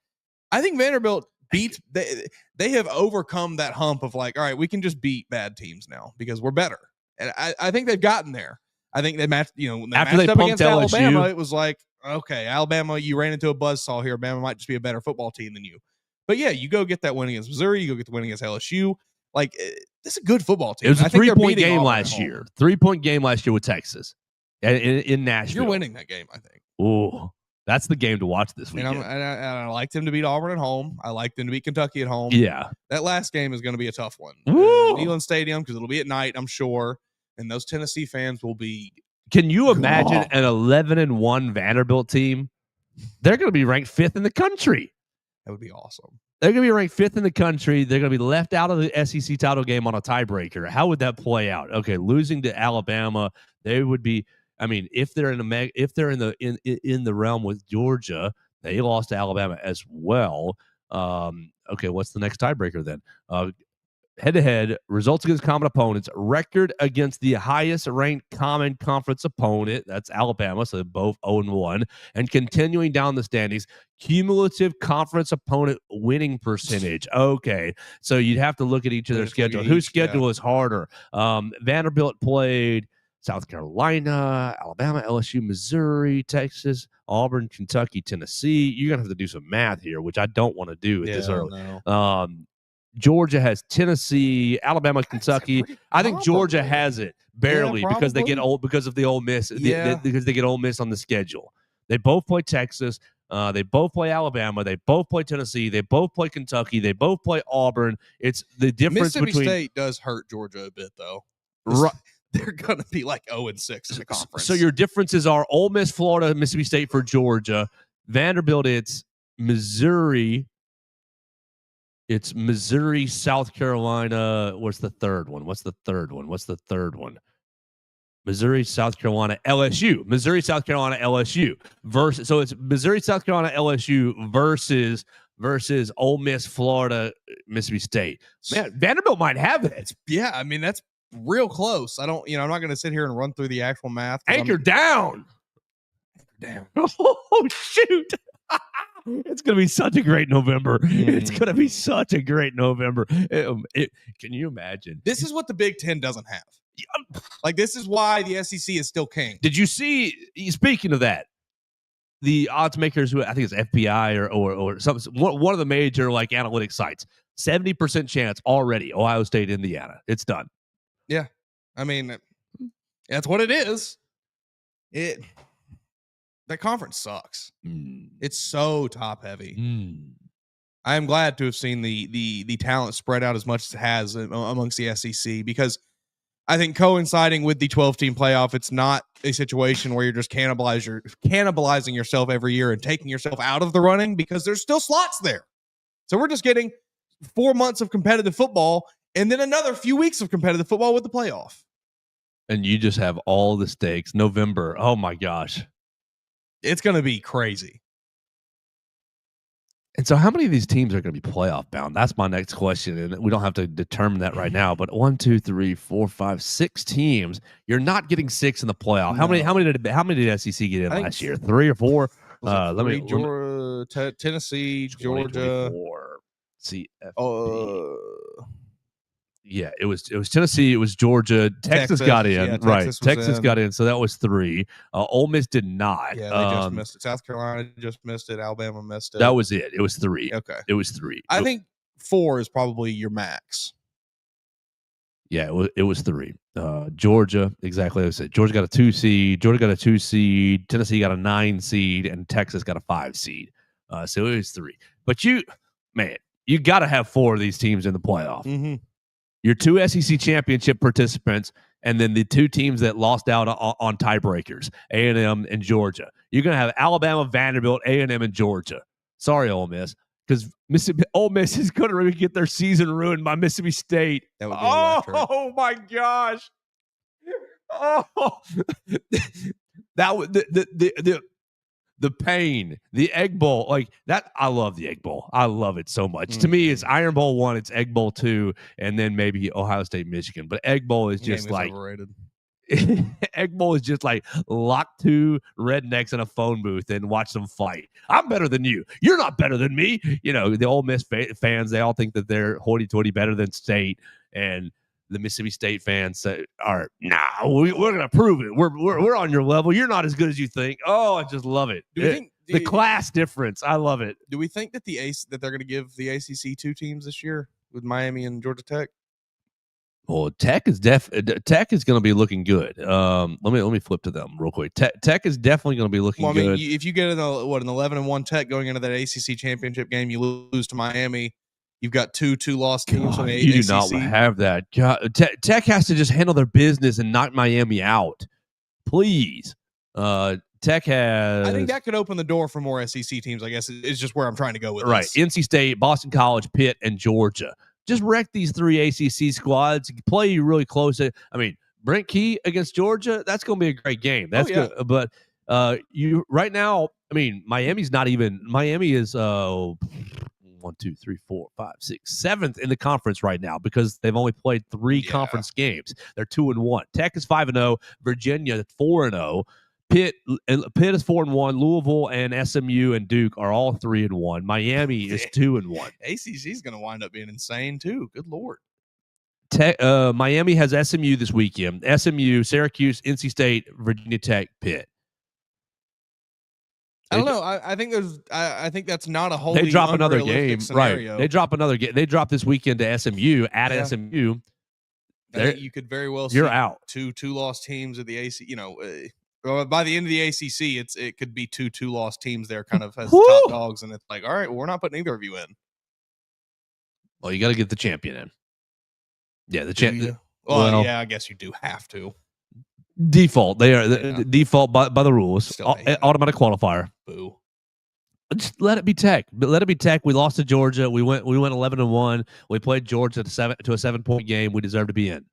I think Vanderbilt beats they have overcome that hump of like, all right, we can just beat bad teams now because we're better, and I think they've gotten there. I think they matched, when they
after
matched
they
up
punked
against
LSU,
Alabama, it was like, okay, Alabama, you ran into a buzzsaw here. Alabama might just be a better football team than you. But yeah, you go get that win against Missouri, you go get the win against LSU. Like, this is a good football team.
It was a 3-point game last year. 3-point game last year with Texas in Nashville.
You're winning that game, I think.
Ooh, that's the game to watch this weekend.
And I like them to beat Auburn at home. I like them to beat Kentucky at home.
Yeah.
That last game is going to be a tough one. Neyland Stadium, because it'll be at night, I'm sure. And those Tennessee fans will be.
Can you imagine an 11-1 Vanderbilt team? They're going to be ranked 5th in the country.
That would be awesome.
They're going to be ranked 5th in the country. They're going to be left out of the SEC title game on a tiebreaker. How would that play out? Okay, losing to Alabama, they would be. I mean, if they're in the realm with Georgia, they lost to Alabama as well. Okay, what's the next tiebreaker then? Head-to-head, results against common opponents, record against the highest-ranked common conference opponent, that's Alabama, so they're both 0-1, and continuing down the standings, cumulative conference opponent winning percentage. Okay, so you'd have to look at each of their schedules. Whose schedule is harder? Vanderbilt played South Carolina, Alabama, LSU, Missouri, Texas, Auburn, Kentucky, Tennessee. You're going to have to do some math here, which I don't want to do at this early.
No.
Georgia has Tennessee, Alabama, Kentucky. I think Georgia has it barely because they get because of the Ole Miss. Because they get Ole Miss on the schedule. They both play Texas. They both play Alabama. They both play Tennessee. They both play Kentucky. They both play Auburn. It's the difference
Mississippi
between
State does hurt Georgia a bit, though.
Right.
They're going to be like 0-6 in the conference.
So your differences are Ole Miss, Florida, Mississippi State for Georgia. Vanderbilt, it's Missouri. It's Missouri, South Carolina. What's the third one? Missouri, South Carolina, LSU. Missouri, South Carolina, LSU. So it's Missouri, South Carolina, LSU versus Ole Miss, Florida, Mississippi State. Man, Vanderbilt might have it.
I mean, that's real close. I'm not going to sit here and run through the actual math.
Anchor down. Oh, shoot. It's going to be such a great November. It's going to be such a great November. Can you imagine?
This is what the Big Ten doesn't have. Like, this is why the SEC is still king.
Did you see, speaking of that, the odds makers, who I think it's FBI or something, one of the major like analytics sites, 70% chance already, Ohio State, Indiana. It's done.
Yeah. I mean, that's what it is. That conference sucks. It's so top heavy. I am glad to have seen the talent spread out as much as it has amongst the SEC, because I think coinciding with the 12-team playoff, it's not a situation where you're just cannibalizing yourself every year and taking yourself out of the running, because there's still slots there. So we're just getting 4 months of competitive football and then another few weeks of competitive football with the playoff.
And you just have all the stakes. November. Oh my gosh.
It's going to be crazy.
And so how many of these teams are going to be playoff bound? That's my next question. And we don't have to determine that right now, but 1, 2, 3, 4, 5, 6 teams. You're not getting 6 in the playoff. No. How many did SEC get in last year? 3 or 4?
Tennessee, Georgia.
CFP. Yeah, it was Tennessee, it was Georgia, Texas got in,
yeah,
right? Texas got in, so that was 3. Ole Miss did not.
Yeah, they just missed it. South Carolina just missed it. Alabama missed it.
That was it. It was 3.
Okay,
it was 3.
I think 4 is probably your max.
Yeah, it was 3. Georgia, exactly as I said. Georgia got a 2 seed. Georgia got a 2 seed. Tennessee got a 9 seed, and Texas got a 5 seed. So it was 3. But you got to have 4 of these teams in the playoff.
Mm-hmm.
Your 2 SEC championship participants, and then the 2 teams that lost out on tiebreakers, A&M and Georgia. You're going to have Alabama, Vanderbilt, A&M, and Georgia. Sorry, Ole Miss, because Ole Miss is going to really get their season ruined by Mississippi State.
That would be electric.
Oh my gosh! Oh, that would the pain, the Egg Bowl, like that. I love the Egg Bowl. I love it so much. To me, it's Iron Bowl 1, it's Egg Bowl 2, and then maybe Ohio State, Michigan. But Egg Bowl is just like
overrated.
Egg Bowl is just like lock 2 rednecks in a phone booth and watch them fight. I'm better than you. You're not better than me. You know, the Ole Miss fans, they all think that they're hoity-toity better than State, and the Mississippi State fans say, we're going to prove it. We're on your level. You're not as good as you think. Oh, I just love it. The class difference. I love it.
Do we think that that they're going to give the ACC 2 teams this year with Miami and Georgia Tech?
Well, Tech is going to be looking good. Let me flip to them real quick. Tech is definitely going to be looking good.
If you get an 11-1 Tech going into that ACC championship game, you lose to Miami. You've got 2 lost teams on the ACC.
You do not have that. God, Tech has to just handle their business and knock Miami out. Please. Tech has...
I think that could open the door for more SEC teams, I guess, is just where I'm trying to go with
right.
this.
NC State, Boston College, Pitt, and Georgia. Just wreck these 3 ACC squads. Play you really close. I mean, Brent Key against Georgia, that's going to be a great game. That's good. But you right now, I mean, Miami is 1, 2, 3, 4, 5, 6, 7th in the conference right now because they've only played 3 conference games. They're 2-1. Tech is 5-0. Virginia 4-0. Pitt is 4-1. Louisville and SMU and Duke are all 3-1. Miami is 2-1.
ACC is going to wind up being insane too. Good Lord.
Miami has SMU this weekend. SMU, Syracuse, NC State, Virginia Tech, Pitt.
I don't know. I think I think that's not a wholly
they drop another game,
scenario.
Right? They drop another game. They drop this weekend to SMU at SMU.
I think you could very well.
You're
see
out.
Two lost teams at the AC. You know, by the end of the ACC, it could be two lost teams there, kind of as the top dogs, and it's like, all right, well, we're not putting either of you in.
Well, you got to get the champion in. Yeah, the
champion. Well, yeah, I guess you do have to.
Default. They are the default by the rules. Automatic qualifier.
Boo.
Just let it be Tech. Let it be Tech. We lost to Georgia. We went 11-1. We played Georgia to a 7-point game. We deserve to be in.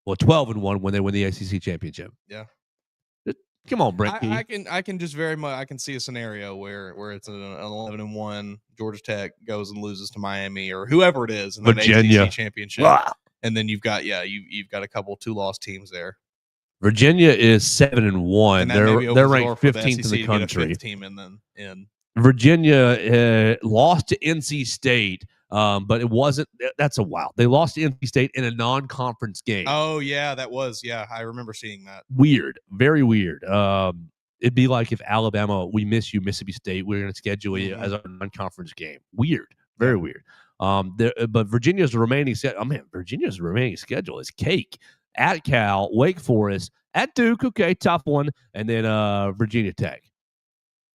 Well, 12-1 when they win the ACC championship.
Yeah.
Come on, Brent.
I can just very much. I can see a scenario where it's an 11-1. Georgia Tech goes and loses to Miami or whoever it is in the ACC championship, and then you've got a couple 2-loss teams there.
Virginia is 7-1. They're ranked 15th in the country.
Team and then in
Virginia lost to NC State, but it wasn't. That's a wow. They lost to NC State in a non-conference game.
Oh yeah, that was I remember seeing that.
Weird, very weird. It'd be like if Alabama, we miss you, Mississippi State. We're going to schedule you as a non-conference game. Weird, very weird. But Virginia's remaining schedule is cake. At Cal, Wake Forest, at Duke, okay, tough one, and then Virginia Tech.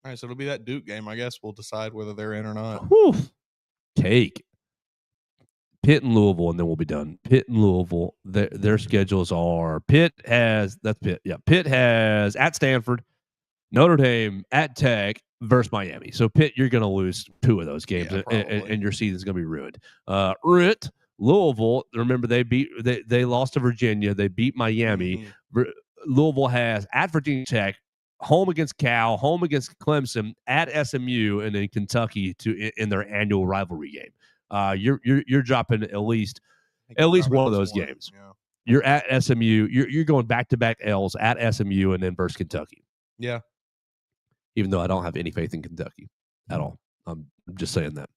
All right, so it'll be that Duke game. I guess we'll decide whether they're in or not.
Whew. Cake. Pitt and Louisville, and then we'll be done. Pitt and Louisville, their schedules are Pitt has at Stanford, Notre Dame, at Tech, versus Miami. So Pitt, you're going to lose 2 of those games, and your season's going to be ruined. Louisville, remember they lost to Virginia. They beat Miami. Louisville has at Virginia Tech, home against Cal, home against Clemson, at SMU, and then Kentucky in their annual rivalry game. You're dropping at least one of those games.
Yeah.
You're at SMU. You're going back-to-back L's at SMU and then versus Kentucky.
Yeah.
Even though I don't have any faith in Kentucky at all. I'm just saying that.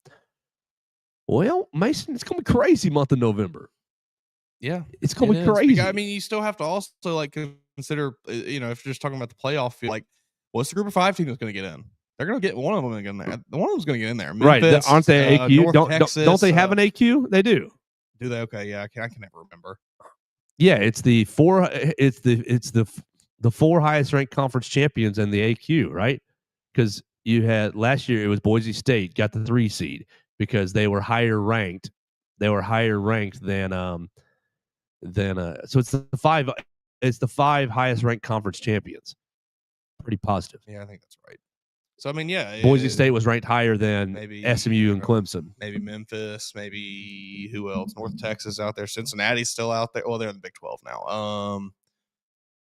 Well, Mason, it's going to be crazy month of November.
Yeah.
It's going to be crazy.
Because, I mean, you still have to also consider, if you're just talking about the playoff field, what's the group of 5 team that's going to get in? They're going to get one of them in there. One of them's going to get in there. Memphis,
right. Aren't they AQ?
Texas,
don't they have an AQ? They do.
Do they? Okay. Yeah. I can never remember.
Yeah. It's the 4 highest ranked conference champions in the AQ, right? Because you had last year, it was Boise State got the 3 seed. Because they were higher ranked. They were higher ranked than so it's the 5. It's the 5 highest ranked conference champions. Pretty positive.
Yeah, I think that's right. So I mean, yeah,
Boise State was ranked higher than
maybe
SMU and Clemson.
Maybe Memphis. Maybe who else? North Texas out there. Cincinnati's still out there. Well, they're in the Big 12 now.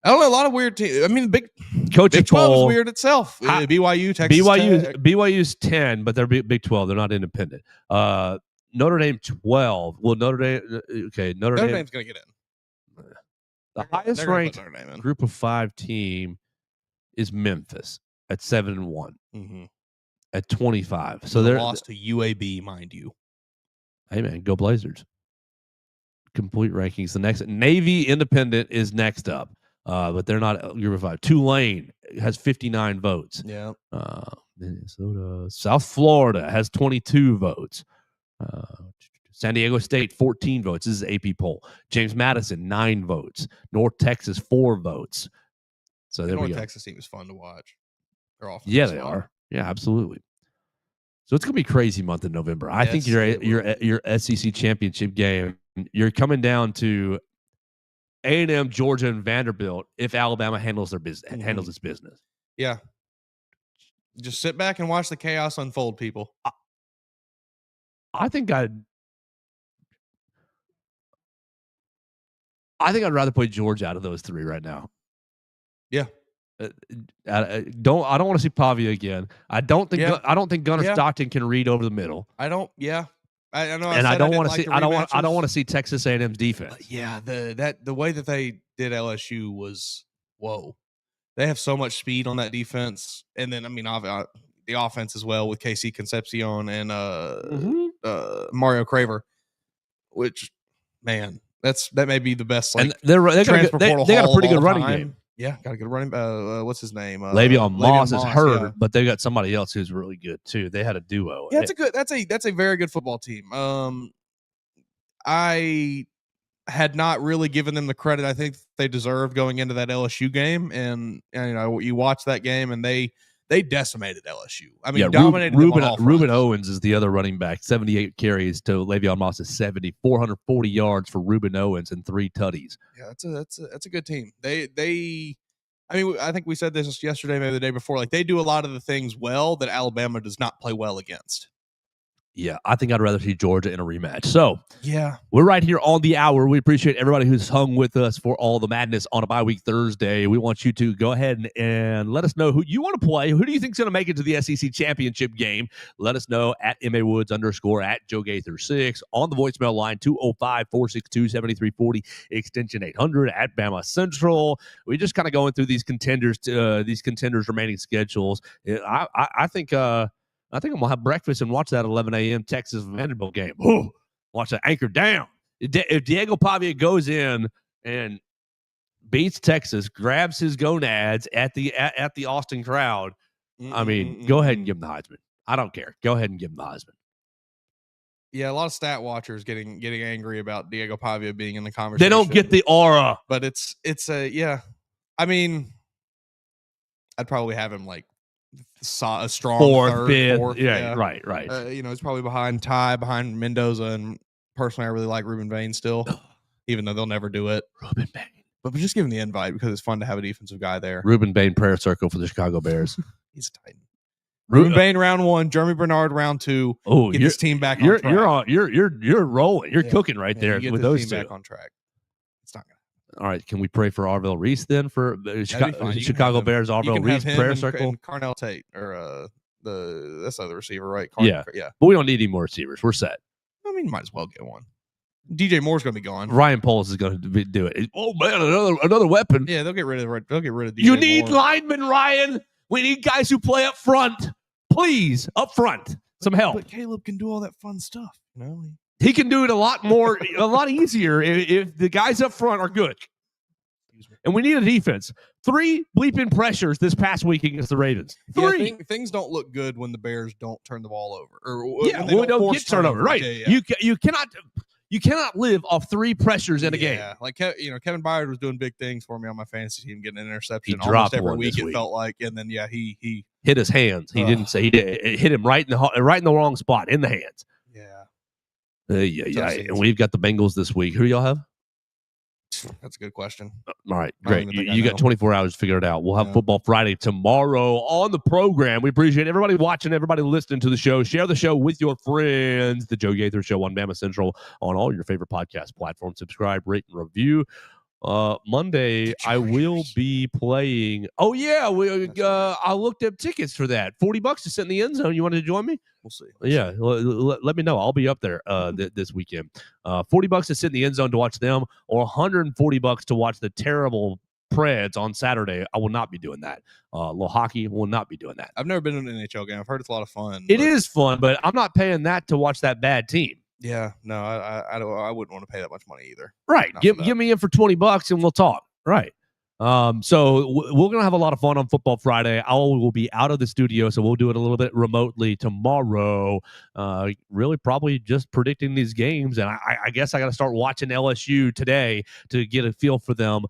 I don't know. A lot of weird teams. I mean, Big 12 is weird itself. BYU, Texas
BYU's 10, but they're Big 12. They're not independent. Notre Dame 12. Well, Notre Dame's
going to get in.
The highest ranked group of 5 team is Memphis at 7-1 at 25. So they're
lost to UAB, mind you.
Hey man, go Blazers! Complete rankings. The next Navy Independent is next up. But they're not group of 5. Tulane has 59 votes.
Yeah.
Minnesota, South Florida has 22 votes. San Diego State, 14 votes. This is AP poll. James Madison, 9 votes. North Texas, 4 votes. So there we go.
North Texas team is fun to watch. They're awful.
Yeah, they are. Yeah, absolutely. So it's gonna be a crazy month in November. I think your SEC championship game. You're coming down to A&M, Georgia, and Vanderbilt if Alabama handles their business, handles its business.
Yeah. Just sit back and watch the chaos unfold, people.
I think I'd rather play Georgia out of those 3 right now.
Yeah.
I don't want to see Pavia again. I don't think Gunnar Stockton can read over the middle.
I know.
And I don't want to see. I don't want to see Texas A&M's defense.
Yeah, the way that they did LSU was whoa. They have so much speed on that defense, and then I mean the offense as well with KC Concepcion and Mario Craver, which Man, that may be the best. Like,
and they got a pretty good running game.
Yeah, got a good running. What's his name?
Le'Veon Moss is hurt,
yeah.
but they got somebody else who's really good too. They had a duo.
Yeah, that's a very good football team. I had not really given them the credit I think they deserve going into that LSU game, and you watch that game and they decimated LSU. I mean, dominated them on all fronts.
Reuben Owens is the other running back. 78 carries to Le'Veon Moss's 70. 440 yards for Reuben Owens and 3 tutties.
Yeah, that's a good team. I mean, I think we said this yesterday, maybe the day before. Like, they do a lot of the things well that Alabama does not play well against.
Yeah, I think I'd rather see Georgia in a rematch. So,
yeah,
we're right here on the hour. We appreciate everybody who's hung with us for all the madness on a bye week Thursday. We want you to go ahead and let us know who you want to play. Who do you think is going to make it to the SEC championship game? Let us know at MAWoods _ at Joe Gaither 6 on the voicemail line 205-462-7340 extension 800 at BamaCentral. We just kind of going through these contenders remaining schedules. I think I'm going to have breakfast and watch that 11 a.m. Texas Vanderbilt game. Ooh, watch that anchor down. If Diego Pavia goes in and beats Texas, grabs his gonads at the Austin crowd, I mean, go ahead and give him the Heisman. I don't care. Go ahead and give him the Heisman.
Yeah, a lot of stat watchers getting angry about Diego Pavia being in the conversation.
They don't get the aura.
But it's yeah. I mean, I'd probably have him like a strong
fourth,
fifth.
Yeah, right.
It's probably behind Mendoza, and personally, I really like Ruben Bain still, even though they'll never do it.
Ruben Bain,
but just give him the invite because it's fun to have a defensive guy there.
Ruben Bain prayer circle for the Chicago Bears.
He's a Titan. Ruben Bain round 1, Jeremy Bernard round 2. Oh, get this team back on track.
You're rolling. You're cooking right there with those
team
two
back on track. It's not gonna.
All right, can we pray for Arvell Reese then for Chicago Bears? Arvell Reese prayer circle.
And Carnell Tate or that's the other receiver, right?
Yeah. But we don't need any more receivers. We're set.
I mean, might as well get one. DJ Moore's going to be gone.
Ryan Poles is going to do it. Oh man, another weapon.
Yeah, they'll get rid of DJ
You need
Moore.
linemen, Ryan. We need guys who play up front. Please, up front, some help.
But Caleb can do all that fun stuff.
He can do it a lot easier if the guys up front are good. And we need a defense. 3 bleeping pressures this past week against the Ravens. 3.
Yeah, things don't look good when the Bears don't turn the ball over.
Or don't get turned over. Right. Yeah. You cannot live off 3 pressures in a game.
Yeah, like Kevin Byard was doing big things for me on my fantasy team, getting an interception
almost
every week. It felt like, and then he
hit his hands. He didn't say he did. It hit him right in the wrong spot in the hands. Yeah. And we've got the Bengals this week. Who do y'all have?
That's a good question.
All right, great. You got 24 hours to figure it out. We'll have Football Friday tomorrow on the program. We appreciate everybody watching, everybody listening to the show. Share the show with your friends. The Joe Gaither Show on BamaCentral on all your favorite podcast platforms. Subscribe, rate, and review. Monday, I will be playing. Oh, yeah. I looked up tickets for that. $40 to sit in the end zone. You want to join me?
We'll see.
Yeah. Let me know. I'll be up there this weekend. $40 to sit in the end zone to watch them, or $140 to watch the terrible Preds on Saturday. I will not be doing that. Little hockey will not be doing that.
I've never been to an NHL game. I've heard it's a lot of fun.
It is fun, but I'm not paying that to watch that bad team.
Yeah, no, I wouldn't want to pay that much money either.
Right. Give me in for $20 and we'll talk. Right. So we're going to have a lot of fun on Football Friday. I will be out of the studio, so we'll do it a little bit remotely tomorrow. Really probably just predicting these games. And I guess I got to start watching LSU today to get a feel for them,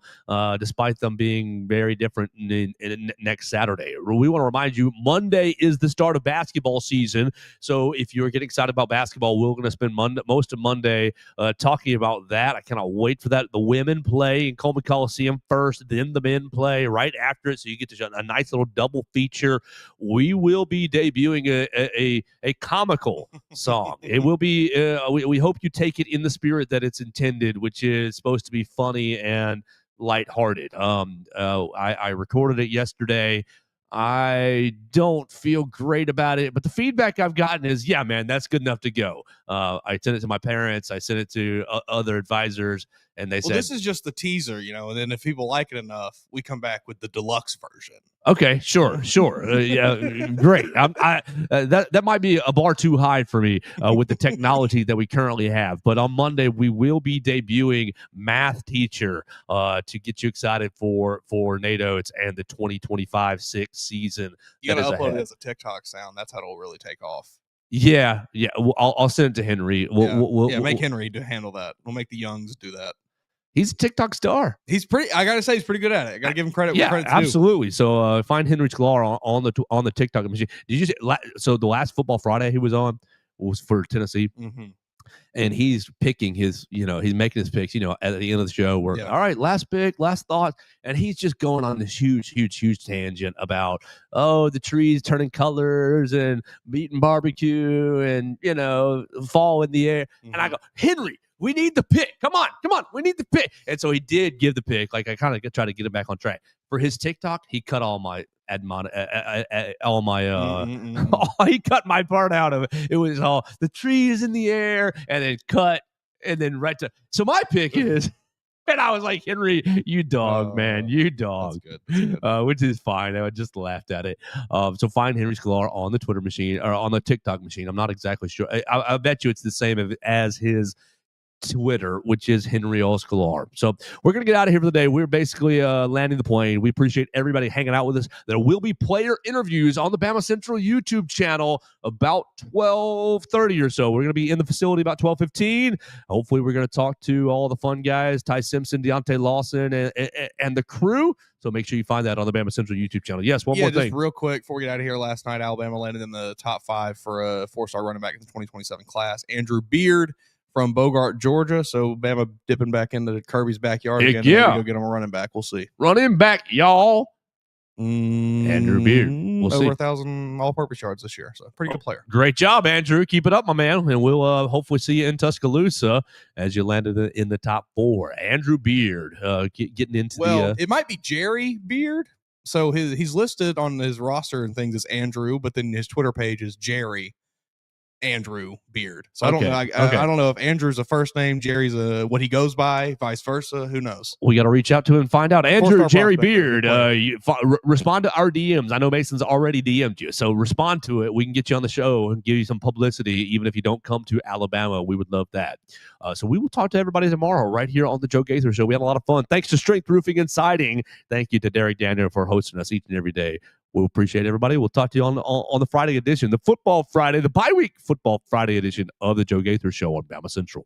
despite them being very different in next Saturday. We want to remind you, Monday is the start of basketball season. So if you're getting excited about basketball, we're going to spend most of Monday talking about that. I cannot wait for that. The women play in Coleman Coliseum first, then the men play right after it, so you get to a nice little double feature. We will be debuting a comical song. It will be we hope you take it in the spirit that it's intended, which is supposed to be funny and lighthearted. I recorded it yesterday. I don't feel great about it, but the feedback I've gotten is, yeah, man, that's good enough to go. I sent it to my parents. I sent it to other advisors, And they
well,
said,
this is just the teaser, and then if people like it enough, we come back with the deluxe version.
okay, sure. Yeah, great. That might be a bar too high for me with the technology that we currently have. But on Monday, we will be debuting Math Teacher to get you excited for NATO and the 2025-6 season.
You got to upload it as a TikTok sound. That's how it'll really take off.
Yeah. I'll send it to Henry. We'll
make Henry to handle that. We'll make the youngs do that.
He's a TikTok star.
I gotta say, he's pretty good at it. I gotta give him credit.
Yeah,
where credit's
absolutely. So find Henry Sklar on the TikTok machine. Did you see, so the last Football Friday he was on was for Tennessee, and he's picking his, he's making his picks, at the end of the show. All right, last pick, last thought, and he's just going on this huge tangent about the trees turning colors and meat and barbecue and fall in the air, and I go, Henry, we need the pick. Come on. We need the pick. And so he did give the pick. Like I kind of try to get him back on track. For his TikTok, he cut all my he cut my part out of it. It was all the trees in the air and then cut and then right to. So my pick is, and I was like, Henry, you dog, man, you dog.
That's good.
Which is fine. I just laughed at it. So find Henry Sklar on the Twitter machine or on the TikTok machine. I'm not exactly sure. I bet you it's the same as his Twitter, which is Henry Sklar. So we're going to get out of here for the day. We're basically landing the plane. We appreciate everybody hanging out with us. There will be player interviews on the BamaCentral YouTube channel about 12:30 or so. We're going to be in the facility about 12:15. Hopefully we're going to talk to all the fun guys, Ty Simpson, Deontay Lawson, and the crew. So make sure you find that on the BamaCentral YouTube channel. Yes, one more thing.
Just real quick before we get out of here. Last night, Alabama landed in the top 5 for a 4-star running back in the 2027 class. Andrew Beard from Bogart, Georgia. So Bama dipping back into Kirby's backyard again.
Yeah.
Go get him a running back. We'll see.
Running back, y'all. Andrew Beard. We'll see.
Over 1,000 all-purpose yards this year. So pretty good player.
Great job, Andrew. Keep it up, my man. And we'll hopefully see you in Tuscaloosa as you landed in the top 4. Andrew Beard getting into
it might be Jerry Beard. So he's listed on his roster and things as Andrew, but then his Twitter page is Jerry Andrew Beard. So I don't know. I don't know if Andrew's a first name, Jerry's what he goes by, vice versa. Who knows?
We got to reach out to him and find out. Andrew, Jerry Beard, respond to our DMs. I know Mason's already DM'd you, so respond to it. We can get you on the show and give you some publicity, even if you don't come to Alabama. We would love that. So we will talk to everybody tomorrow right here on the Joe Gaither Show. We had a lot of fun. Thanks to Strength Roofing and Siding. Thank you to Derek Daniel for hosting us each and every day. We appreciate everybody. We'll talk to you on the Friday edition, the Football Friday, the bye week Football Friday edition of the Joe Gaither Show on BamaCentral.